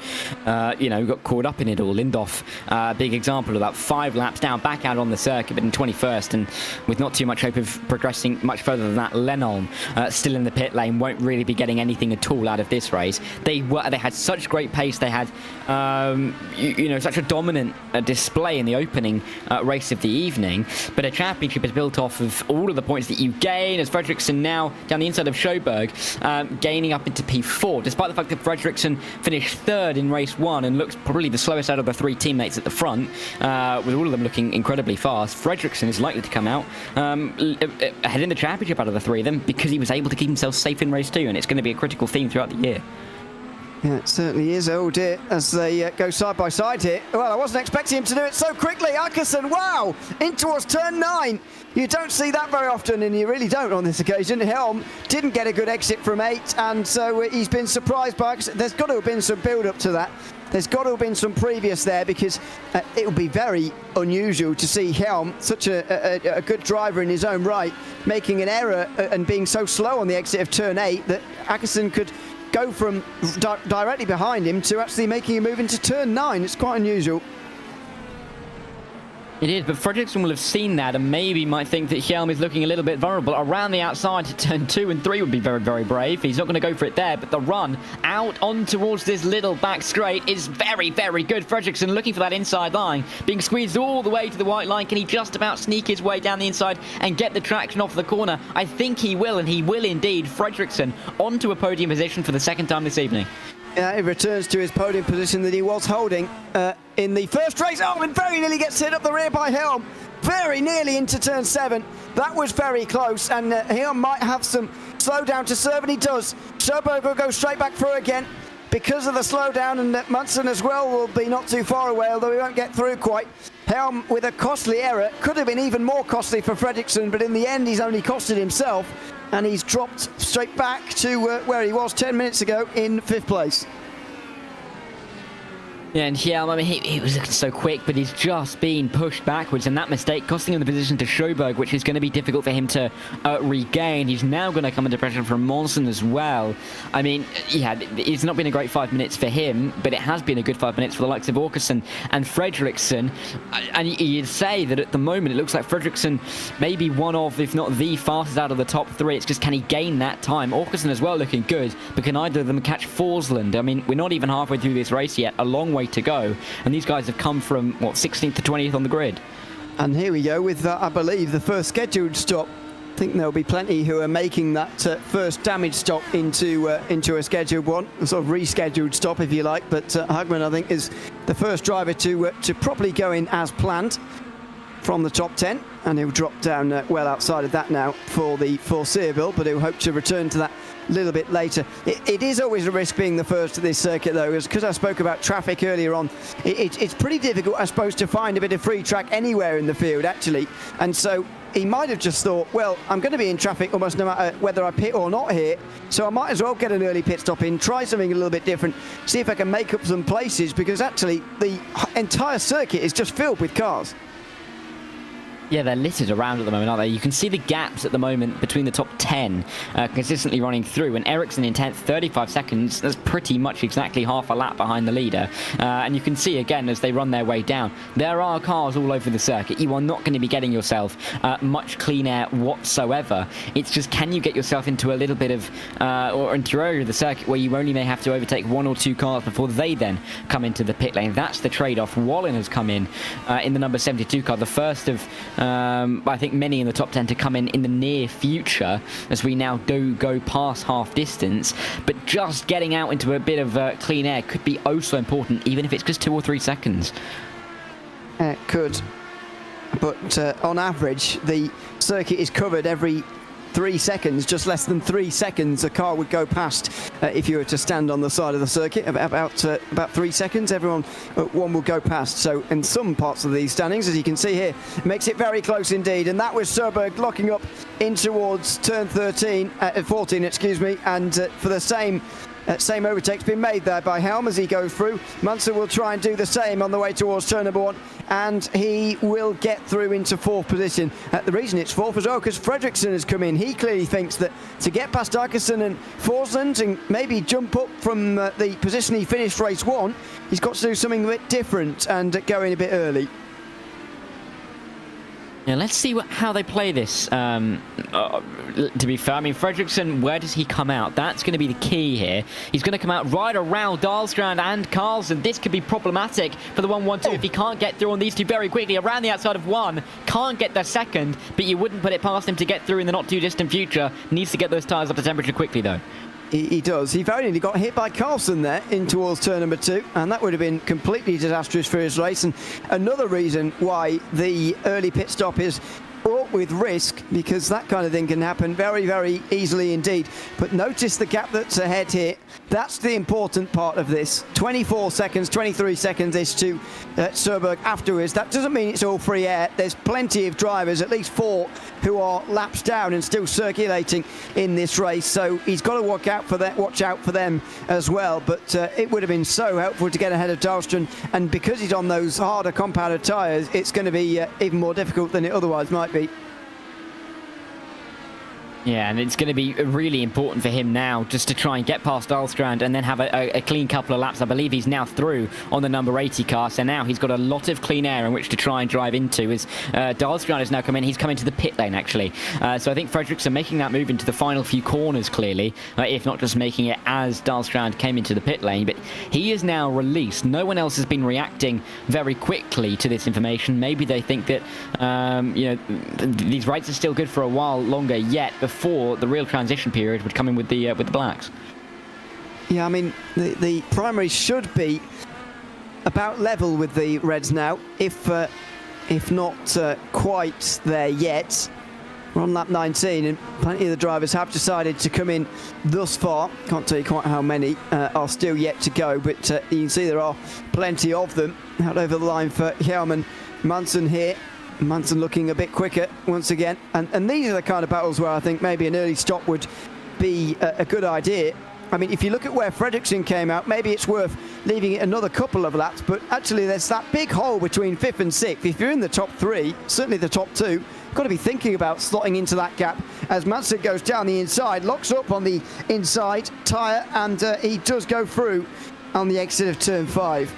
you know, got caught up in it all. Lindhoff, big example of that, 5 laps down, back out on the circuit, but in 21st, and with not too much hope of progressing much further than that. Lenholm, still in the pit lane, won't really be getting anything at all out of this race. They had such great pace. They had, you know, such a dominant display in the opening race of the evening, but a championship is built off of all of the points that you gain, as Fredriksson now down the inside of Sjöberg, gaining up into P4, despite the fact that Fredriksson finished third in race 1 and looks probably the slowest out of the 3 teammates at the front, with all of them looking incredibly fast. Fredriksson is likely to come out ahead in the championship out of the 3 of them because he was able to keep himself safe in race 2, and it's going to be a critical theme throughout the year. Yeah, it certainly is. Oh dear, as they go side by side here. Well, I wasn't expecting him to do it so quickly. Åkesson, wow, in towards turn 9. You don't see that very often, and you really don't on this occasion. Hjelm didn't get a good exit from 8, and so he's been surprised by Åkesson. There's got to have been some build-up to that. There's got to have been some previous there, because it would be very unusual to see Hjelm, such a good driver in his own right, making an error and being so slow on the exit of turn 8 that Åkesson could go from directly behind him to actually making a move into turn 9. It's quite unusual. It is, but Fredriksson will have seen that and maybe might think that Hjelm is looking a little bit vulnerable. Around the outside to turn 2 and 3 would be very, very brave. He's not going to go for it there, but the run out on towards this little back straight is very, very good. Fredriksson looking for that inside line, being squeezed all the way to the white line. Can he just about sneak his way down the inside and get the traction off the corner? I think he will, and he will indeed. Fredriksson onto a podium position for the second time this evening. He returns to his podium position that he was holding in the first race. Oh, and very nearly gets hit up the rear by Hjelm. Very nearly into turn 7. That was very close, and Hjelm might have some slowdown to serve, and he does. Sjöberg will go straight back through again because of the slowdown, and Munson as well will be not too far away, although he won't get through quite. Hjelm with a costly error. Could have been even more costly for Fredriksson, but in the end he's only costed himself, and he's dropped straight back to where he was 10 minutes ago in 5th place. Yeah, and Hjelm, I mean, he was looking so quick, but he's just been pushed backwards, and that mistake costing him the position to Sjöberg, which is going to be difficult for him to regain. He's now going to come under pressure from Monson as well. I mean, yeah, it's not been a great 5 minutes for him, but it has been a good 5 minutes for the likes of Åkesson and Fredriksson. And you'd say that at the moment it looks like Fredriksson may be one of, if not the fastest out of the top 3. It's just, can he gain that time? Åkesson as well looking good, but can either of them catch Forsland? I mean, we're not even halfway through this race yet, a long way to go, and these guys have come from what, 16th to 20th on the grid. And here we go with I believe the first scheduled stop. I think there'll be plenty who are making that first damage stop into a scheduled one, a sort of rescheduled stop if you like, but Hagman I think is the first driver to properly go in as planned. from the top 10, and he'll drop down well outside of that now for the foreseeable, but he'll hope to return to that a little bit later. It is always a risk being the first at this circuit, though, because I spoke about traffic earlier on. It's pretty difficult, I suppose, to find a bit of free track anywhere in the field, actually, and so he might have just thought, well, I'm going to be in traffic almost no matter whether I pit or not here, so I might as well get an early pit stop in, try something a little bit different, see if I can make up some places, because actually the entire circuit is just filled with cars. Yeah, they're littered around at the moment, aren't they? You can see the gaps at the moment between the top 10 consistently running through. And Ericsson in 10th, 35 seconds. That's pretty much exactly half a lap behind the leader. And you can see, again, as they run their way down, there are cars all over the circuit. You are not going to be getting yourself much clean air whatsoever. It's just, can you get yourself into a little bit of, or into an area of the circuit where you only may have to overtake 1 or 2 cars before they then come into the pit lane. That's the trade-off. Bohlin has come in the number 72 car, the first of I think many in the top 10 to come in the near future, as we now do go past half distance. But just getting out into a bit of clean air could be oh so important, even if it's just 2 or 3 seconds. It could, but on average the circuit is covered every 3 seconds, just less than 3 seconds a car would go past if you were to stand on the side of the circuit. About 3 seconds, one will go past. So in some parts of these standings, as you can see here, makes it very close indeed. And that was Søberg locking up in towards turn 14, excuse me, and for the same overtake's been made there by Helm as he goes through. Munson will try and do the same on the way towards turn number 1, and he will get through into 4th position. The reason it's 4th as well, because Fredriksson has come in. He clearly thinks that to get past Arkeson and Forsland and maybe jump up from the position he finished race 1, he's got to do something a bit different and go in a bit early. Yeah, let's see how they play this. To be fair, I mean, Fredriksson, where does he come out? That's going to be the key here. He's going to come out right around Dahlstrand and Carlsen. This could be problematic for the 1-1-2 if he can't get through on these two very quickly. Around the outside of 1, can't get the second, but you wouldn't put it past him to get through in the not too distant future. Needs to get those tyres up to temperature quickly, though. He does. He very nearly got hit by Carlsen there in towards turn number 2, and that would have been completely disastrous for his race. And another reason why the early pit stop is fraught with risk, because that kind of thing can happen very, very easily indeed. But notice the gap that's ahead here. That's the important part of this. 24 seconds, 23 seconds is to Søberg afterwards. That doesn't mean it's all free air. There's plenty of drivers, at least 4, who are laps down and still circulating in this race. So he's got to watch out for them as well. But it would have been so helpful to get ahead of Dahlstrand. And because he's on those harder compounded tyres, it's going to be even more difficult than it otherwise might be. Yeah, and it's going to be really important for him now just to try and get past Dahlstrand and then have a clean couple of laps. I believe he's now through on the number 80 car, so now he's got a lot of clean air in which to try and drive into. As Dahlstrand has now come in, he's come into the pit lane, actually. So I think Fredriksson making that move into the final few corners, clearly, if not just making it as Dahlstrand came into the pit lane. But he is now released. No one else has been reacting very quickly to this information. Maybe they think that these rights are still good for a while longer yet before the real transition period would come in with the blacks. Yeah, I mean, the primary should be about level with the Reds now, if not quite there yet. We're on lap 19, and plenty of the drivers have decided to come in thus far. Can't tell you quite how many are still yet to go, but you can see there are plenty of them out over the line for Hjelm and Munson here. Munson looking a bit quicker once again, and these are the kind of battles where I think maybe an early stop would be a good idea. I mean, if you look at where Fredriksson came out, maybe it's worth leaving it another couple of laps, but actually there's that big hole between 5th and 6th. If you're in the top 3, certainly the top 2, got to be thinking about slotting into that gap as Munson goes down the inside, locks up on the inside tyre, and he does go through on the exit of turn 5.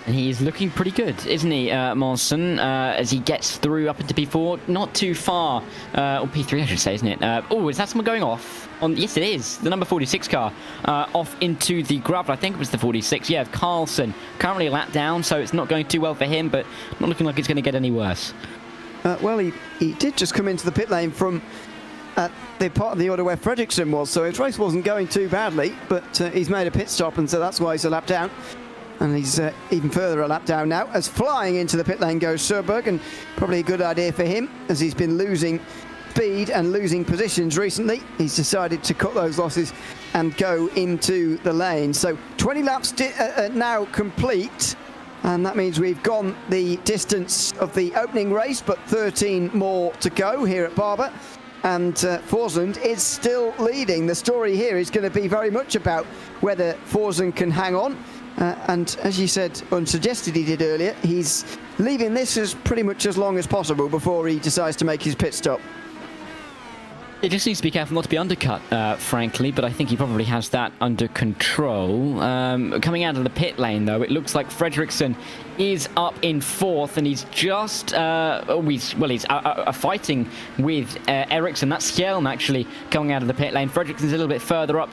And he's looking pretty good, isn't he, Monson, as he gets through up into P4. Not too far, or P3 I should say, isn't it? Is that someone going off? Yes, it is. The number 46 car off into the gravel. I think it was the 46. Yeah, Carlsen. Currently a lap down, so it's not going too well for him, but not looking like it's going to get any worse. Well, he did just come into the pit lane from the part of the order where Fredriksson was, so his race wasn't going too badly, but he's made a pit stop, and so that's why he's a lap down. And he's even further a lap down now, as flying into the pit lane goes Søberg, and probably a good idea for him, as he's been losing speed and losing positions recently. He's decided to cut those losses and go into the lane. So 20 laps now complete, and that means we've gone the distance of the opening race, but 13 more to go here at Barber. And Forsund is still leading. The story here is going to be very much about whether Forsund can hang on. And as you said, unsuggested he did earlier, he's leaving this as pretty much as long as possible before he decides to make his pit stop. It just needs to be careful not to be undercut, frankly, but I think he probably has that under control. Coming out of the pit lane, though, it looks like Fredriksson is up in fourth, and he's just he's fighting with Ericsson. That's Hjelm actually coming out of the pit lane. Fredriksson's a little bit further up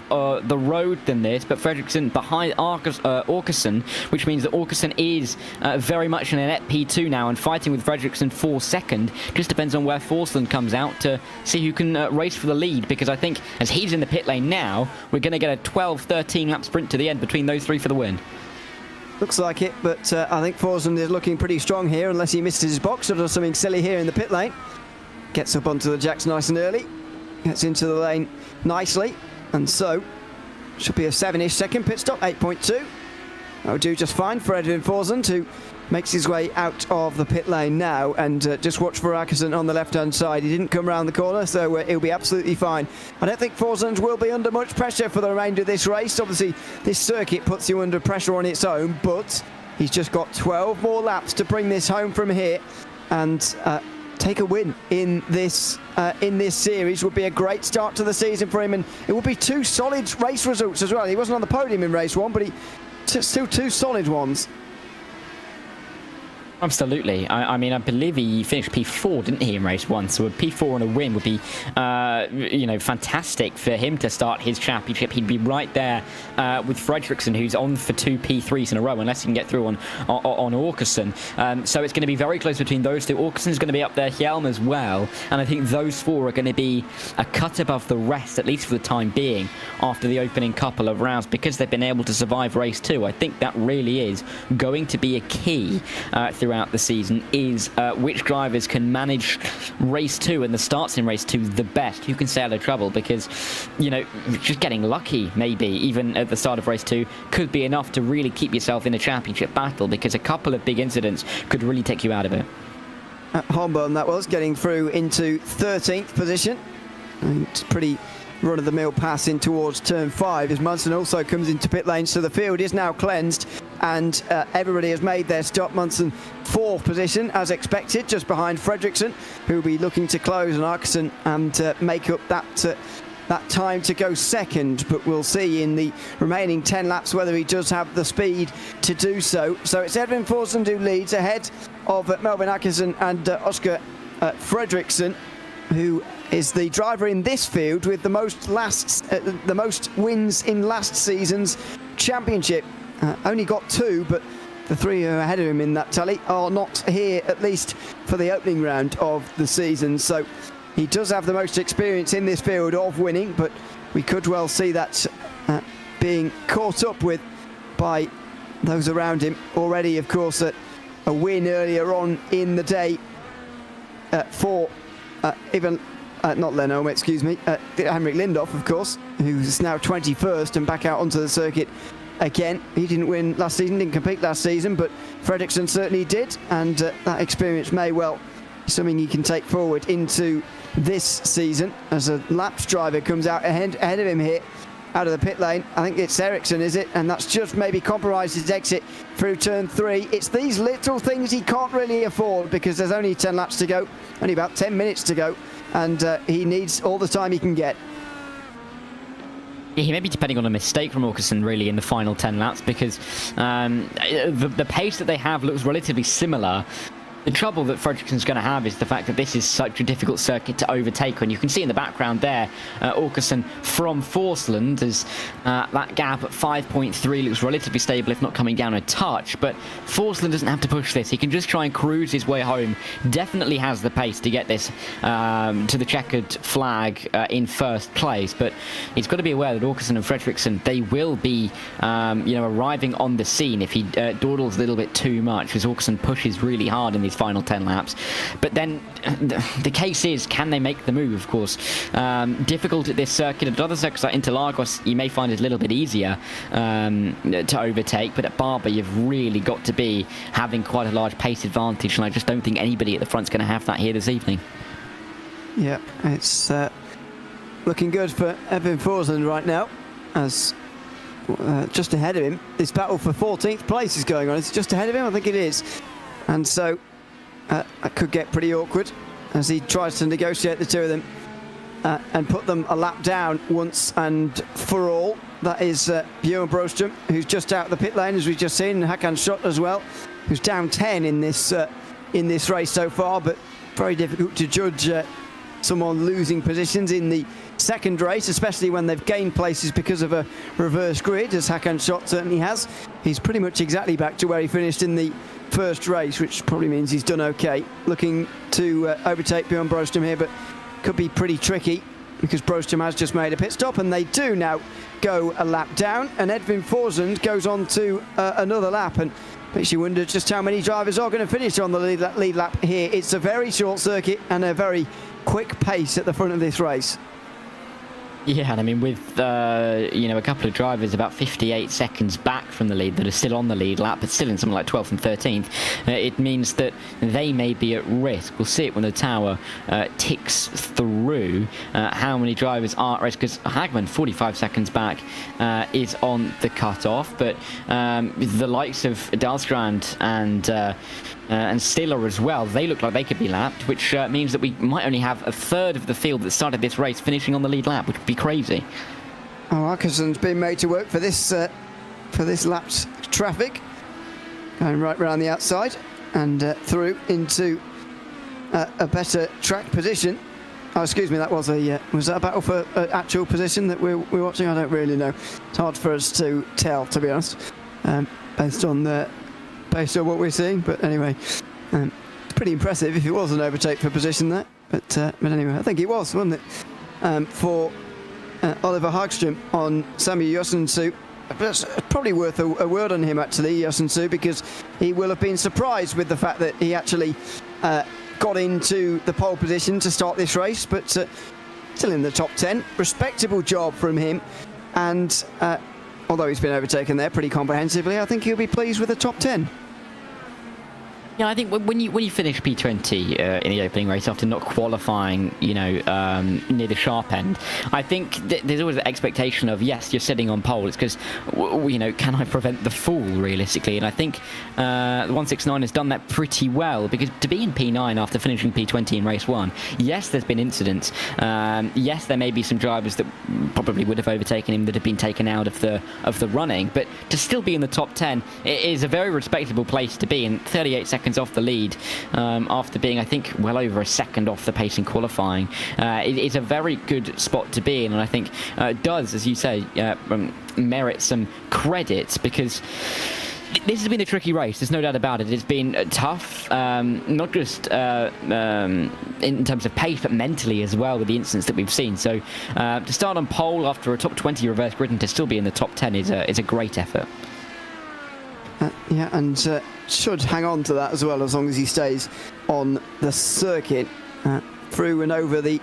the road than this, but Fredriksson behind Åkesson, which means that Åkesson is very much in a net P2 now and fighting with Fredriksson for second. Just depends on where Forsland comes out to see who can race for the lead, because I think as he's in the pit lane now, we're going to get a 12-13 lap sprint to the end between those three for the win. Looks like it, but I think Forsund is looking pretty strong here, unless he misses his box or does something silly here in the pit lane. Gets up onto the jacks nice and early, gets into the lane nicely, and so should be a 7-ish second pit stop, 8.2. That would do just fine for Edvin Forsund, who makes his way out of the pit lane now, and just watch for Åkesson on the left-hand side. He didn't come round the corner, so he'll be absolutely fine. I don't think Forsund will be under much pressure for the remainder of this race. Obviously, this circuit puts you under pressure on its own, but he's just got 12 more laps to bring this home from here, and take a win in this series would be a great start to the season for him, and it would be two solid race results as well. He wasn't on the podium in race one, but still two solid ones. Absolutely. I mean, I believe he finished P4, didn't he, in race one? So a P4 and a win would be, fantastic for him to start his championship. He'd be right there with Fredriksson, who's on for 2 P3s in a row, unless he can get through on Åkesson. So it's going to be very close between those two. Åkesson's going to be up there, Hjelm as well. And I think those four are going to be a cut above the rest, at least for the time being, after the opening couple of rounds, because they've been able to survive race two. I think that really is going to be a key throughout the season, is which drivers can manage race two and the starts in race two the best, who can stay out of trouble, because just getting lucky maybe even at the start of race two could be enough to really keep yourself in a championship battle, because a couple of big incidents could really take you out of it. Holmborn that was, getting through into 13th position. It's pretty run-of-the-mill pass in towards turn 5 as Munson also comes into pit lane, so the field is now cleansed, and everybody has made their stop. Munson 4th position as expected, just behind Fredriksson, who will be looking to close on Åkesson and make up that time to go second, but we'll see in the remaining 10 laps whether he does have the speed to do so. So it's Edvin Forsund who leads ahead of Melvin Åkesson and Oscar Fredriksson, who is the driver in this field with the most wins in last season's championship. Only got 2, but the 3 who are ahead of him in that tally are not here, at least for the opening round of the season. So he does have the most experience in this field of winning, but we could well see that being caught up with by those around him. Already, of course, a win earlier on in the day for even not Lennholm, excuse me, Henrik Lindhoff, of course, who's now 21st and back out onto the circuit again. He didn't win last season, didn't compete last season, but Fredriksson certainly did, and that experience may well be something he can take forward into this season as a laps driver comes out ahead of him here out of the pit lane. I think it's Ericsson, is it? And that's just maybe compromised his exit through turn 3. It's these little things he can't really afford, because there's only 10 laps to go, only about 10 minutes to go, and he needs all the time he can get. He may be depending on a mistake from Åkesson really in the final 10 laps, because the pace that they have looks relatively similar The trouble that Fredriksson's going to have is the fact that this is such a difficult circuit to overtake. And you can see in the background there, Åkesson from Forsland, as that gap at 5.3 looks relatively stable, if not coming down a touch. But Forsland doesn't have to push this. He can just try and cruise his way home. Definitely has the pace to get this to the checkered flag in first place. But he's got to be aware that Åkesson and Fredriksson, they will be arriving on the scene if he dawdles a little bit too much, because Åkesson pushes really hard in these final 10 laps. But then the case is, can they make the move? Of course, difficult at this circuit. At other circuits like Interlagos, you may find it a little bit easier to overtake, but at Barber you've really got to be having quite a large pace advantage, and I just don't think anybody at the front's going to have that here this evening. Yeah, it's looking good for Edvin Forsland right now, as just ahead of him. This battle for 14th place is going on. It's just ahead of him, I think it is. And so that could get pretty awkward as he tries to negotiate the two of them and put them a lap down once and for all. That is Björn Broström, who's just out of the pit lane, as we've just seen, and Hakan Schott as well, who's down 10 in this race so far, but very difficult to judge someone losing positions in the second race, especially when they've gained places because of a reverse grid, as Hakan Schott certainly has. He's pretty much exactly back to where he finished in the first race, which probably means he's done okay. Looking to overtake Björn Broström here, but could be pretty tricky because Broström has just made a pit stop, and they do now go a lap down, and Edvin Forsland goes on to another lap, and makes you wonder just how many drivers are going to finish on the lead lap here. It's a very short circuit and a very quick pace at the front of this race. Yeah, and I mean, with a couple of drivers about 58 seconds back from the lead that are still on the lead lap, but still in something like 12th and 13th, it means that they may be at risk. We'll see it when the tower ticks through how many drivers are at risk, because Hagman, 45 seconds back, is on the cut-off, but the likes of Dahlstrand and Stiller as well, they look like they could be lapped, which means that we might only have a third of the field that started this race finishing on the lead lap, which would be crazy. Oh, Åkesson's been made to work for this lapped traffic, going right round the outside and through into a better track position. Oh, excuse me, that was that a battle for actual position that we're watching? I don't really know. It's hard for us to tell, to be honest, based on what we're seeing. But anyway, it's pretty impressive if it was an overtake for position there. But anyway, I think it was, wasn't it? For Oliver Hagström on Samu Josensu. It's probably worth a word on him, actually, Josensu, because he will have been surprised with the fact that he actually got into the pole position to start this race, but still in the top 10. Respectable job from him, and although he's been overtaken there pretty comprehensively, I think he'll be pleased with the top 10. Yeah, I think when you finish P20 in the opening race after not qualifying, near the sharp end, I think there's always the expectation of, yes, you're sitting on pole. It's because, can I prevent the fall, realistically? And I think the 169 has done that pretty well, because to be in P9 after finishing P20 in race 1, yes, there's been incidents. Yes, there may be some drivers that probably would have overtaken him that have been taken out of the running, but to still be in the top 10, it is a very respectable place to be, in 38 seconds off the lead, after being, I think, well over a second off the pace in qualifying. It is a very good spot to be in, and I think does, as you say, merit some credit, because this has been a tricky race. There's no doubt about it. It's been tough, not just in terms of pace, but mentally as well, with the incidents that we've seen. So to start on pole after a top 20 reverse grid and to still be in the top 10 is a great effort. Yeah, and should hang on to that as well, as long as he stays on the circuit. Through and over the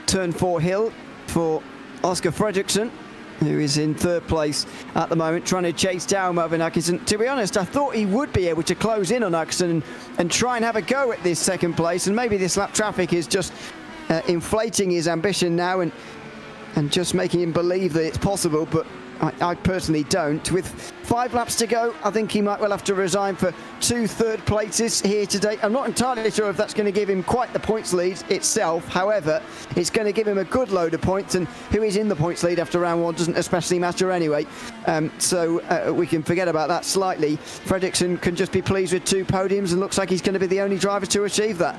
turn 4 hill for Oscar Fredriksson, who is in third place at the moment, trying to chase down Melvin Åkesson. To be honest, I thought he would be able to close in on Åkesson and try and have a go at this second place, and maybe this lap traffic is just inflating his ambition now and just making him believe that it's possible. But I personally don't. With 5 laps to go, I think he might well have to resign for 2 third places here today. I'm not entirely sure if that's going to give him quite the points lead itself. However, it's going to give him a good load of points, and who is in the points lead after round 1 doesn't especially matter anyway. So we can forget about that slightly. Fredriksson can just be pleased with 2 podiums, and looks like he's going to be the only driver to achieve that.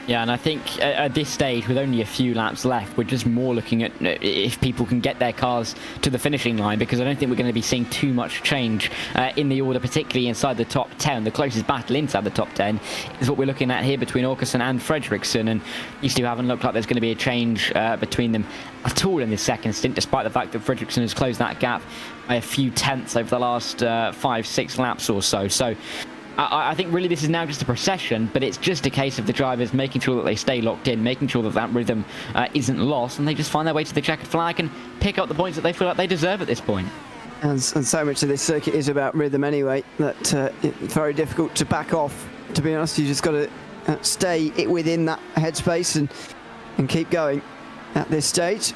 Yeah, and I think at this stage, with only a few laps left, we're just more looking at if people can get their cars to the finishing line, because I don't think we're going to be seeing too much change in the order, particularly inside the top 10. The closest battle inside the top 10 is what we're looking at here between Åkesson and Fredriksson, and these two haven't looked like there's going to be a change between them at all in this second stint, despite the fact that Fredriksson has closed that gap by a few tenths over the last 5-6 laps or so. So I think really this is now just a procession, but it's just a case of the drivers making sure that they stay locked in, making sure that that rhythm isn't lost, and they just find their way to the checkered flag and pick up the points that they feel like they deserve at this point. And so much of this circuit is about rhythm anyway, that it's very difficult to back off, to be honest. You just got to stay within that headspace and keep going at this stage.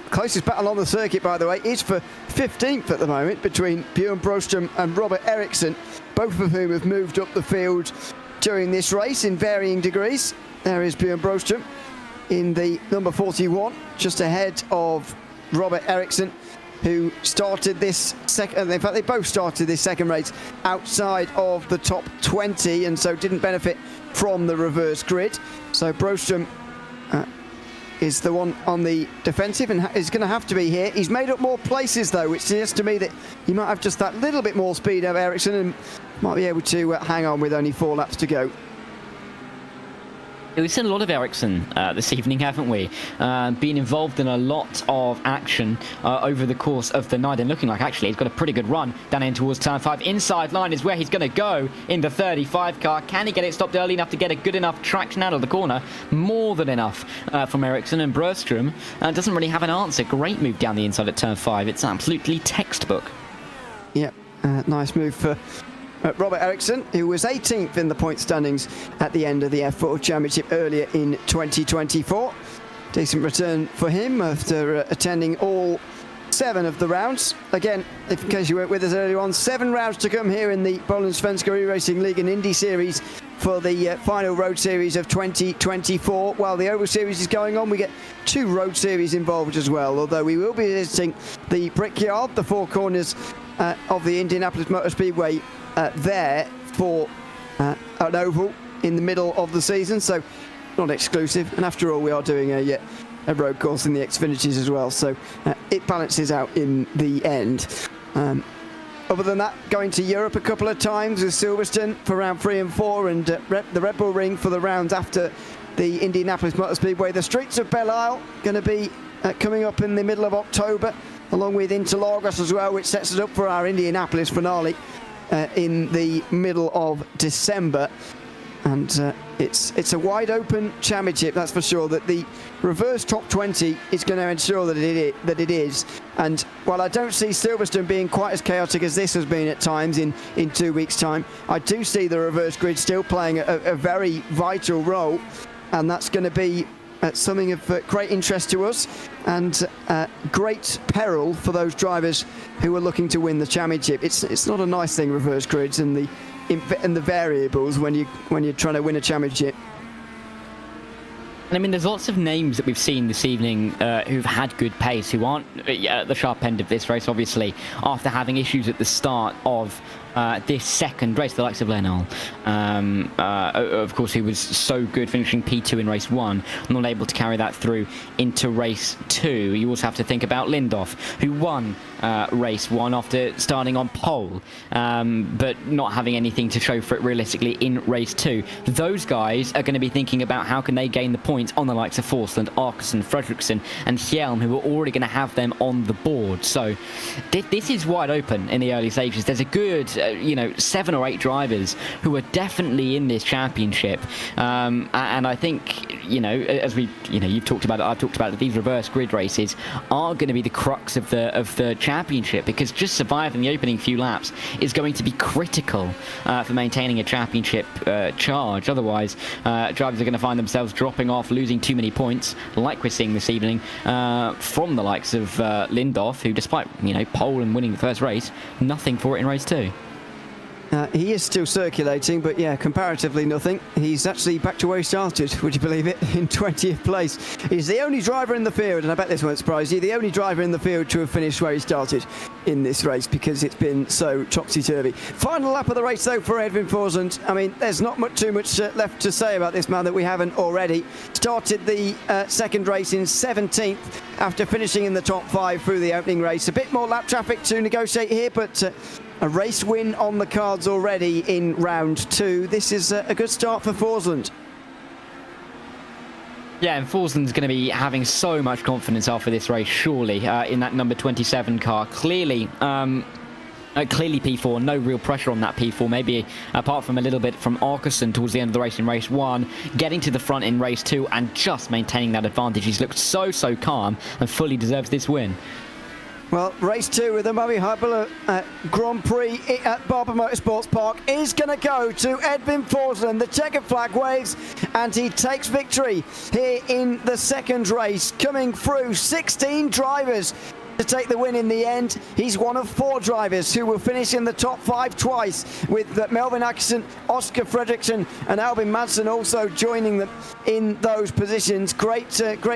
Closest battle on the circuit, by the way, is for 15th at the moment between Björn Broström and Robert Eriksson, both of whom have moved up the field during this race in varying degrees. There is Björn Broström in the number 41, just ahead of Robert Eriksson, who started this second. In fact, they both started this second race outside of the top 20, and so didn't benefit from the reverse grid. So Broström is the one on the defensive and is going to have to be here. He's made up more places though, which suggests to me that he might have just that little bit more speed of Eriksson and might be able to hang on with only 4 laps to go. We've seen a lot of Eriksson this evening, haven't we? Been involved in a lot of action over the course of the night, and looking like actually he's got a pretty good run down in towards turn 5. Inside line is where he's going to go in the 35 car. Can he get it stopped early enough to get a good enough traction out of the corner? More than enough from Eriksson, and Broström doesn't really have an answer. Great move down the inside at turn 5. It's absolutely textbook. Yep, nice move for Robert Eriksson, who was 18th in the point standings at the end of the F4 Championship earlier in 2024. Decent return for him after attending all 7 of the rounds. Again, if in case you weren't with us earlier on, 7 rounds to come here in the Bohlin Svenska Eracingligan Indy Series for the final road series of 2024. While the Oval Series is going on, we get 2 road series involved as well, although we will be visiting the Brickyard, the 4 corners of the Indianapolis Motor Speedway there for an oval in the middle of the season, so not exclusive. And after all, we are doing a road course in the Xfinities as well, so it balances out in the end. Other than that, going to Europe a couple of times with Silverstone for round 3 and 4, and the Red Bull Ring for the rounds after the Indianapolis Motor Speedway. The Streets of Belle Isle going to be coming up in the middle of October, along with Interlagos as well, which sets us up for our Indianapolis finale in the middle of December. And it's a wide open championship, that's for sure. That the reverse top 20 is going to ensure that it is. And while I don't see Silverstone being quite as chaotic as this has been at times in 2 weeks' time, I do see the reverse grid still playing a very vital role, and that's going to be something of great interest to us, and great peril for those drivers who are looking to win the championship. It's not a nice thing, reverse grids and the variables when you're trying to win a championship. I mean, there's lots of names that we've seen this evening who've had good pace, who aren't at the sharp end of this race, obviously, after having issues at the start of this second race. The likes of Lenal, of course, who was so good finishing P2 in race 1, not able to carry that through into race 2. You also have to think about Lindhoff, who won race 1 after starting on pole, but not having anything to show for it realistically in race 2. Those guys are going to be thinking about how can they gain the points on the likes of Forsland, Åkesson, Fredriksson and Hjelm, who are already going to have them on the board. So this is wide open in the early stages. There's a good 7 or 8 drivers who are definitely in this championship, and I think as you've talked about it, I've talked about it, these reverse grid races are going to be the crux of the championship, because just surviving the opening few laps is going to be critical for maintaining a championship charge. Otherwise, drivers are going to find themselves dropping off, losing too many points, like we're seeing this evening from the likes of Lindorf, who, despite pole and winning the first race, nothing for it in race 2. He is still circulating, but yeah, comparatively nothing. He's actually back to where he started, would you believe it, in 20th place. He's the only driver in the field, and I bet this won't surprise you, the only driver in the field to have finished where he started in this race, because it's been so topsy-turvy. Final lap of the race, though, for Edwin Forsland. I mean, there's not too much left to say about this man that we haven't already. Started the second race in 17th after finishing in the top 5 through the opening race. A bit more lap traffic to negotiate here, but a race win on the cards already in round 2. This is a good start for Forsland. Yeah, and Forsland's going to be having so much confidence after this race, surely, in that number 27 car. Clearly P4, no real pressure on that P4, maybe apart from a little bit from Arkeson towards the end of the race in race 1, getting to the front in race 2 and just maintaining that advantage. He's looked so calm and fully deserves this win. Well, race 2 with the MABI Hyrbilar Grand Prix at Barber Motorsports Park is going to go to Edwin Forsland. The checkered flag waves and he takes victory here in the second race. Coming through 16 drivers to take the win in the end. He's one of 4 drivers who will finish in the top 5 twice, with Melvin Atkinson, Oscar Fredriksson and Albin Madsen also joining them in those positions. Great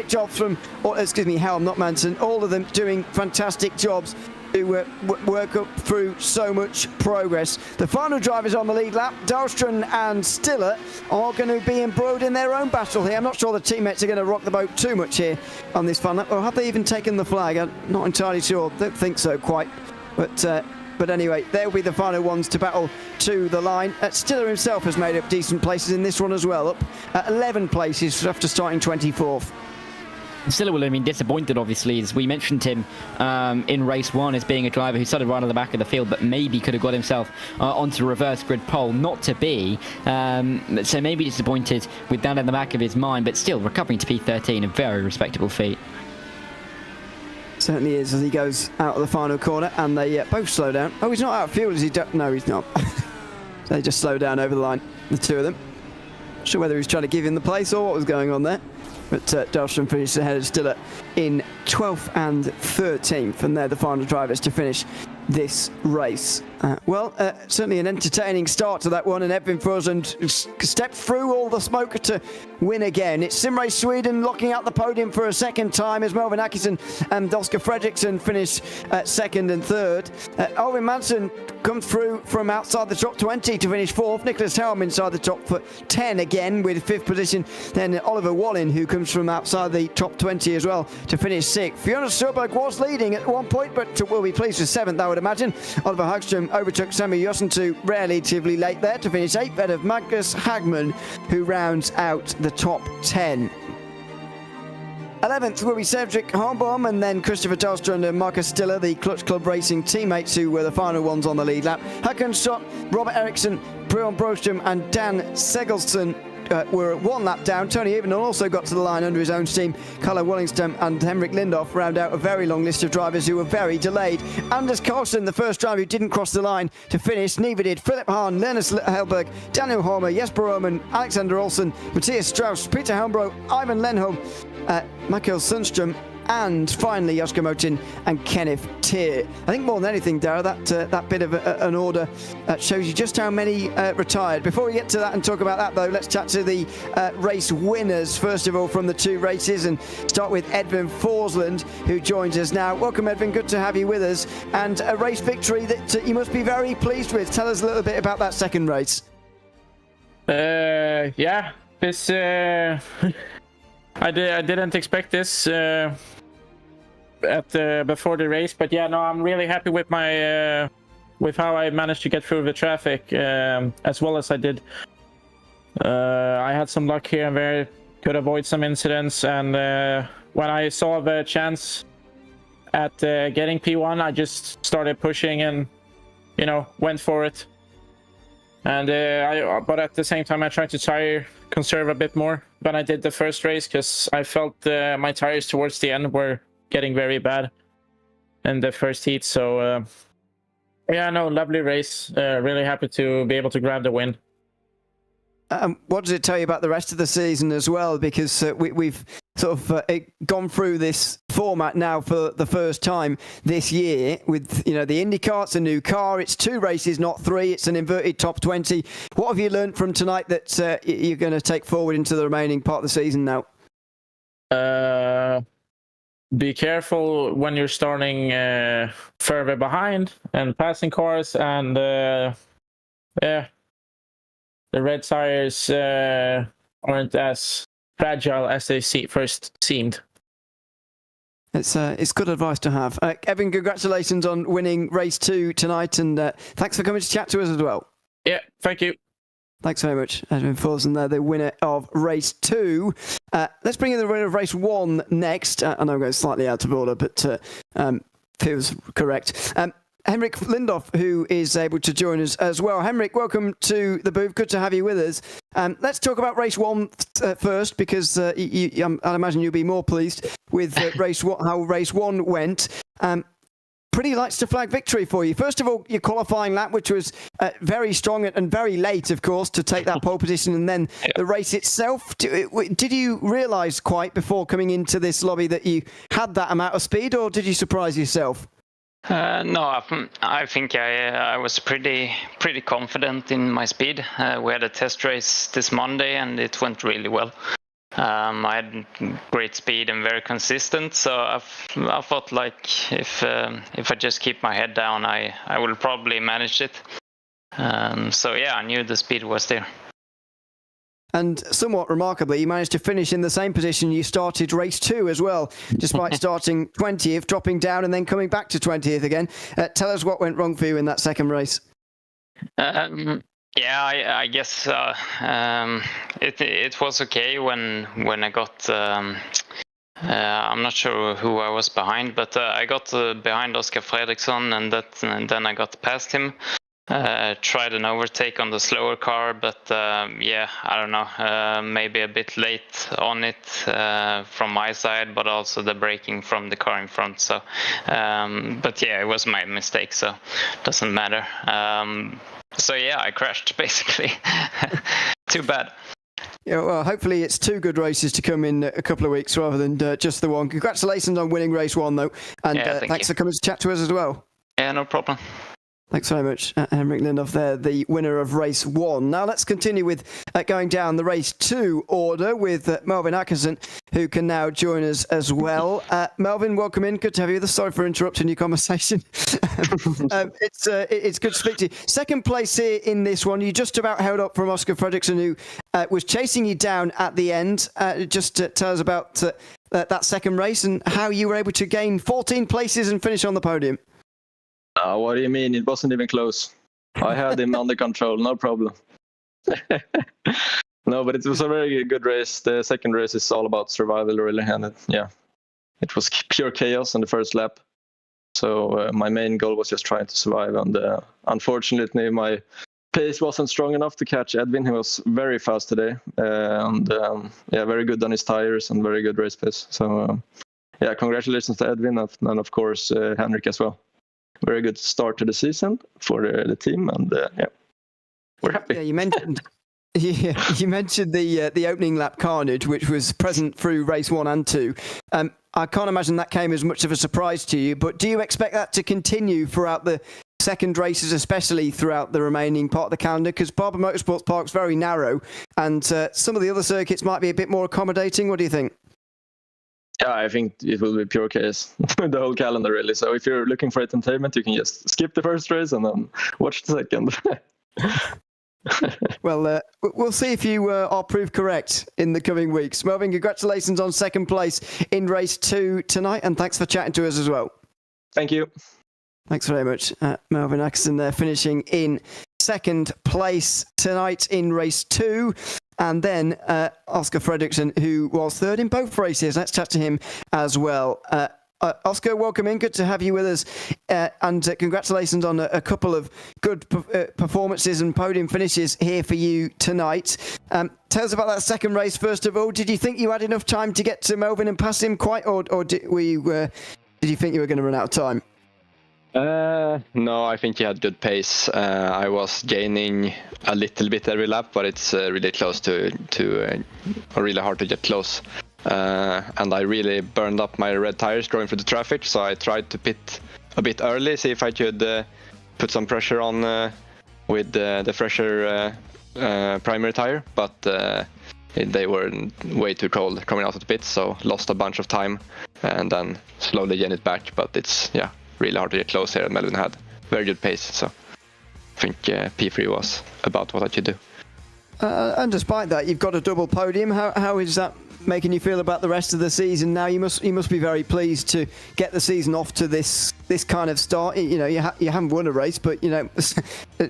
jobs from, Helm, not Madsen, all of them doing fantastic jobs to work up through so much progress. The final drivers on the lead lap, Dahlström and Stiller, are going to be embroiled in their own battle here. I'm not sure the teammates are going to rock the boat too much here on this final lap. Or have they even taken the flag? I'm not entirely sure. Don't think so quite. But anyway, they'll be the final ones to battle to the line. Stiller himself has made up decent places in this one as well, up at 11 places after starting 24th. Stiller will have been disappointed, obviously, as we mentioned him in race 1 as being a driver who started right on the back of the field, but maybe could have got himself onto reverse grid pole. Not to be. So maybe disappointed with that in the back of his mind, but still recovering to P13, a very respectable feat. Certainly is, as he goes out of the final corner, and they both slow down. Oh, he's not out of fuel, is he? No, he's not. So they just slow down over the line, the two of them. Not sure whether he was trying to give him the place or what was going on there. But Dahlström finished ahead of Stiller in 12th and 13th, and they're the final drivers to finish this race. Certainly an entertaining start to that one, and Edwin Forsland stepped through all the smoke to win again. It's SimRace Sweden locking out the podium for a second time as Melvin Atkinson and Oscar Fredriksson finish second and third. Albin Madsen comes through from outside the top 20 to finish 4th. Nicholas Helm inside the top 10 again with 5th position. Then Oliver Bohlin, who comes from outside the top 20 as well, to finish 6th. Fiona Sjöberg was leading at one point, but will be pleased with 7th, I would imagine. Oliver Hagström overtook Samu Josentu relatively late there to finish 8th, ahead of Magnus Hagman, who rounds out the top 10. 11th will be Cedric Harbaum, and then Christopher Dahlström and Marcus Stiller, the Clutch Club Racing teammates, who were the final ones on the lead lap. Håkan Schott, Robert Eriksson, Björn Broström and Dan Segelson were 1 lap down. Tony Evenall also got to the line under his own steam. Carlo Wallingstam and Henrik Lindorf round out a very long list of drivers who were very delayed. Anders Carlson, the first driver who didn't cross the line to finish, neither did Philip Hahn, Linus Hellberg, Daniel Hormer, Jesper Roman, Alexander Olsen, Matthias Strauss, Peter Helmbro, Ivan Lenholm, Michael Sundström, and finally Joska Motin and Kenneth Tier. I think more than anything, Dara, that bit of an order shows you just how many retired. Before we get to that and talk about that, though, let's chat to the race winners, first of all, from the 2 races, and start with Edwin Forsland, who joins us now. Welcome, Edwin. Good to have you with us. And a race victory that you must be very pleased with. Tell us a little bit about that second race. Yeah, this... I didn't expect this before the race, but yeah, no, I'm really happy with my with how I managed to get through the traffic as well as I did. I had some luck here and there, could avoid some incidents, and when I saw the chance at getting P1, I just started pushing and went for it. And but at the same time, I tried to tire conserve a bit more than I did the first race, because I felt my tires towards the end were getting very bad. in the first heat. So yeah, no, lovely race. Really happy to be able to grab the win. What does it tell you about the rest of the season as well? Because we've sort of gone through this format now for the first time this year with, you know, the IndyCar. It's a new car. It's 2 races, not 3. It's an inverted top 20. What have you learned from tonight that you're going to take forward into the remaining part of the season now? Be careful when you're starting further behind and passing cars, and yeah, the red tires aren't as fragile as they first seemed. It's good advice to have. Evan, congratulations on winning race 2 tonight, and thanks for coming to chat to us as well. Yeah, thank you. Thanks very much, Edwin Forsen there, the winner of race 2. Let's bring in the winner of race 1 next. I know I'm going slightly out of order, but feels correct. Henrik Lindhoff, who is able to join us as well. Henrik, welcome to the booth. Good to have you with us. Let's talk about race 1 first, because I'd imagine you'll be more pleased with how race 1 went. Pretty lights to flag victory for you. First of all, your qualifying lap, which was very strong and very late, of course, to take that pole position, and then the race itself. Did you realise quite before coming into this lobby that you had that amount of speed, or did you surprise yourself? No, I think I was pretty confident in my speed. We had a test race this Monday, and it went really well. I had great speed and very consistent, so I thought, like, if I just keep my head down, I will probably manage it. So yeah, I knew the speed was there. And somewhat remarkably, you managed to finish in the same position you started race 2 as well, despite starting 20th, dropping down and then coming back to 20th again. Tell us what went wrong for you in that second race. Yeah, I guess it was okay when I got. I'm not sure who I was behind, but I got behind Oscar Fredriksson, and then I got past him. Tried an overtake on the slower car, but yeah, I don't know, maybe a bit late on it from my side, but also the braking from the car in front. So, but yeah, it was my mistake, so it doesn't matter. So yeah, I crashed basically. Too bad. Yeah, well, hopefully it's 2 good races to come in a couple of weeks rather than just the one. Congratulations on winning race 1, though, and thanks for coming to chat to us as well. Yeah, no problem. Thanks very much, Henrik Lindhoff there, the winner of race 1. Now let's continue with going down the race 2 order with Melvin Atkinson, who can now join us as well. Melvin, welcome in. Good to have you with us. Sorry for interrupting your conversation. It's good to speak to you. Second place here in this one. You just about held up from Oscar Fredriksson, who was chasing you down at the end. Just tell us about that second race and how you were able to gain 14 places and finish on the podium. What do you mean? It wasn't even close. I had him under control, no problem. No, but it was a very good race. The second race is all about survival, really. And it was pure chaos on the first lap. So my main goal was just trying to survive. And unfortunately, my pace wasn't strong enough to catch Edwin. He was very fast today. Very good on his tires and very good race pace. So congratulations to Edwin and of course Henrik as well. Very good start to the season for the team, and we're happy. Yeah, you mentioned the opening lap carnage, which was present through race 1 and 2. I can't imagine that came as much of a surprise to you, but do you expect that to continue throughout the second races, especially throughout the remaining part of the calendar? Because Barber Motorsports Park's very narrow, and some of the other circuits might be a bit more accommodating. What do you think? Yeah, I think it will be pure chaos, the whole calendar, really. So if you're looking for entertainment, you can just skip the first race and then watch the second. Well, we'll see if you are proved correct in the coming weeks. Melvin, congratulations on second place in race 2 tonight, and thanks for chatting to us as well. Thank you. Thanks very much. Melvin Atkinson there, finishing in second place tonight in race 2. And then Oscar Fredriksson, who was third in both races. Let's chat to him as well. Oscar, welcome in. Good to have you with us. And congratulations on a couple of good performances and podium finishes here for you tonight. Tell us about that second race, first of all. Did you think you had enough time to get to Melvin and pass him quite, or did you think you were going to run out of time? No, I think he had good pace. I was gaining a little bit every lap, but it's really close to really hard to get close. And I really burned up my red tires going through the traffic, so I tried to pit a bit early, see if I could put some pressure on with the fresher primary tire, but they were way too cold coming out of the pits, so lost a bunch of time and then slowly gained it back. But it's really hard to get close here, and Melvin had very good pace, so I think P3 was about what I could do. And despite that, you've got a double podium. How is that making you feel about the rest of the season now? You must be very pleased to get the season off to this kind of start. You know, you haven't won a race, but you know,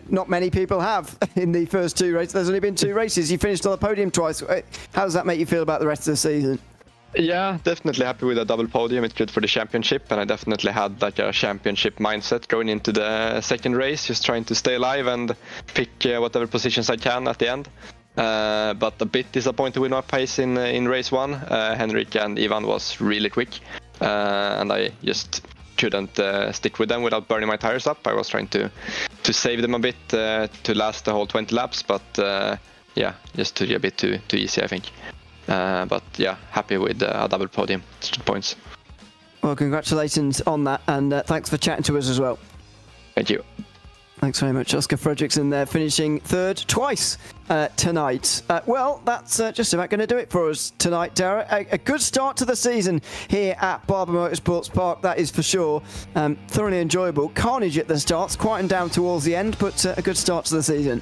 not many people have in the first 2 races. There's only been 2 races. You finished on the podium twice. How does that make you feel about the rest of the season? Yeah, definitely happy with a double podium. It's good for the championship, and I definitely had like a championship mindset going into the second race, just trying to stay alive and pick whatever positions I can at the end. But a bit disappointed with my pace in race 1. Henrik and Ivan was really quick, and I just couldn't stick with them without burning my tires up. I was trying to save them a bit to last the whole 20 laps, but just to be a bit too easy, I think. But yeah, happy with a double podium, 2 points. Well, congratulations on that, and thanks for chatting to us as well. Thank you. Thanks very much, Oscar Fredriksson there, finishing 3rd twice tonight. Well, that's just about going to do it for us tonight, Dara. A good start to the season here at Barber Motorsports Park, that is for sure. Thoroughly enjoyable. Carnage at the starts, quieting down towards the end, but a good start to the season.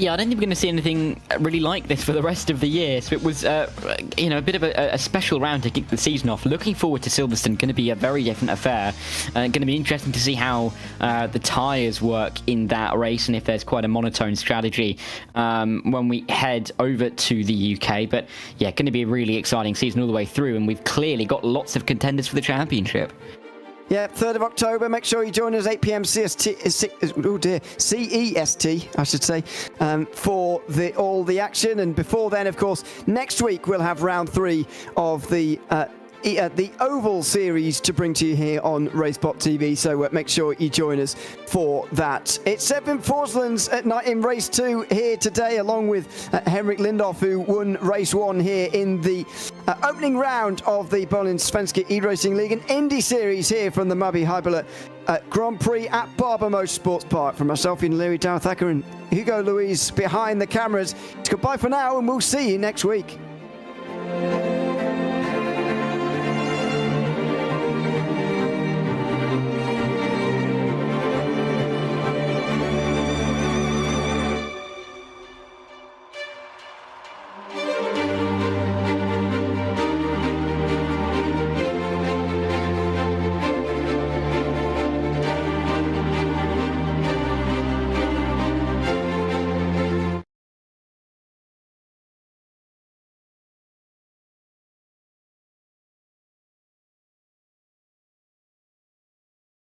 Yeah, I don't think we're going to see anything really like this for the rest of the year. So it was, a bit of a special round to kick the season off. Looking forward to Silverstone. Going to be a very different affair. Going to be interesting to see how the tyres work in that race, and if there's quite a monotone strategy when we head over to the UK. But yeah, going to be a really exciting season all the way through, and we've clearly got lots of contenders for the championship. Yeah, 3rd of October. Make sure you join us 8 p.m. CEST, I should say, for all the action. And before then, of course, next week we'll have round 3 of the Oval Series to bring to you here on Racepop TV, so make sure you join us for that. It's Edwin Forslands at night in race 2 here today, along with Henrik Lindhoff, who won race 1 here in the opening round of the Bohlin Svenska Eracingligan Indy Series here from the MABI Hyrbilar Grand Prix at Barber Motorsports Park. From myself, Ian Leary, Darrell Thacker and Hugo Louise behind the cameras. It's goodbye for now, and we'll see you next week.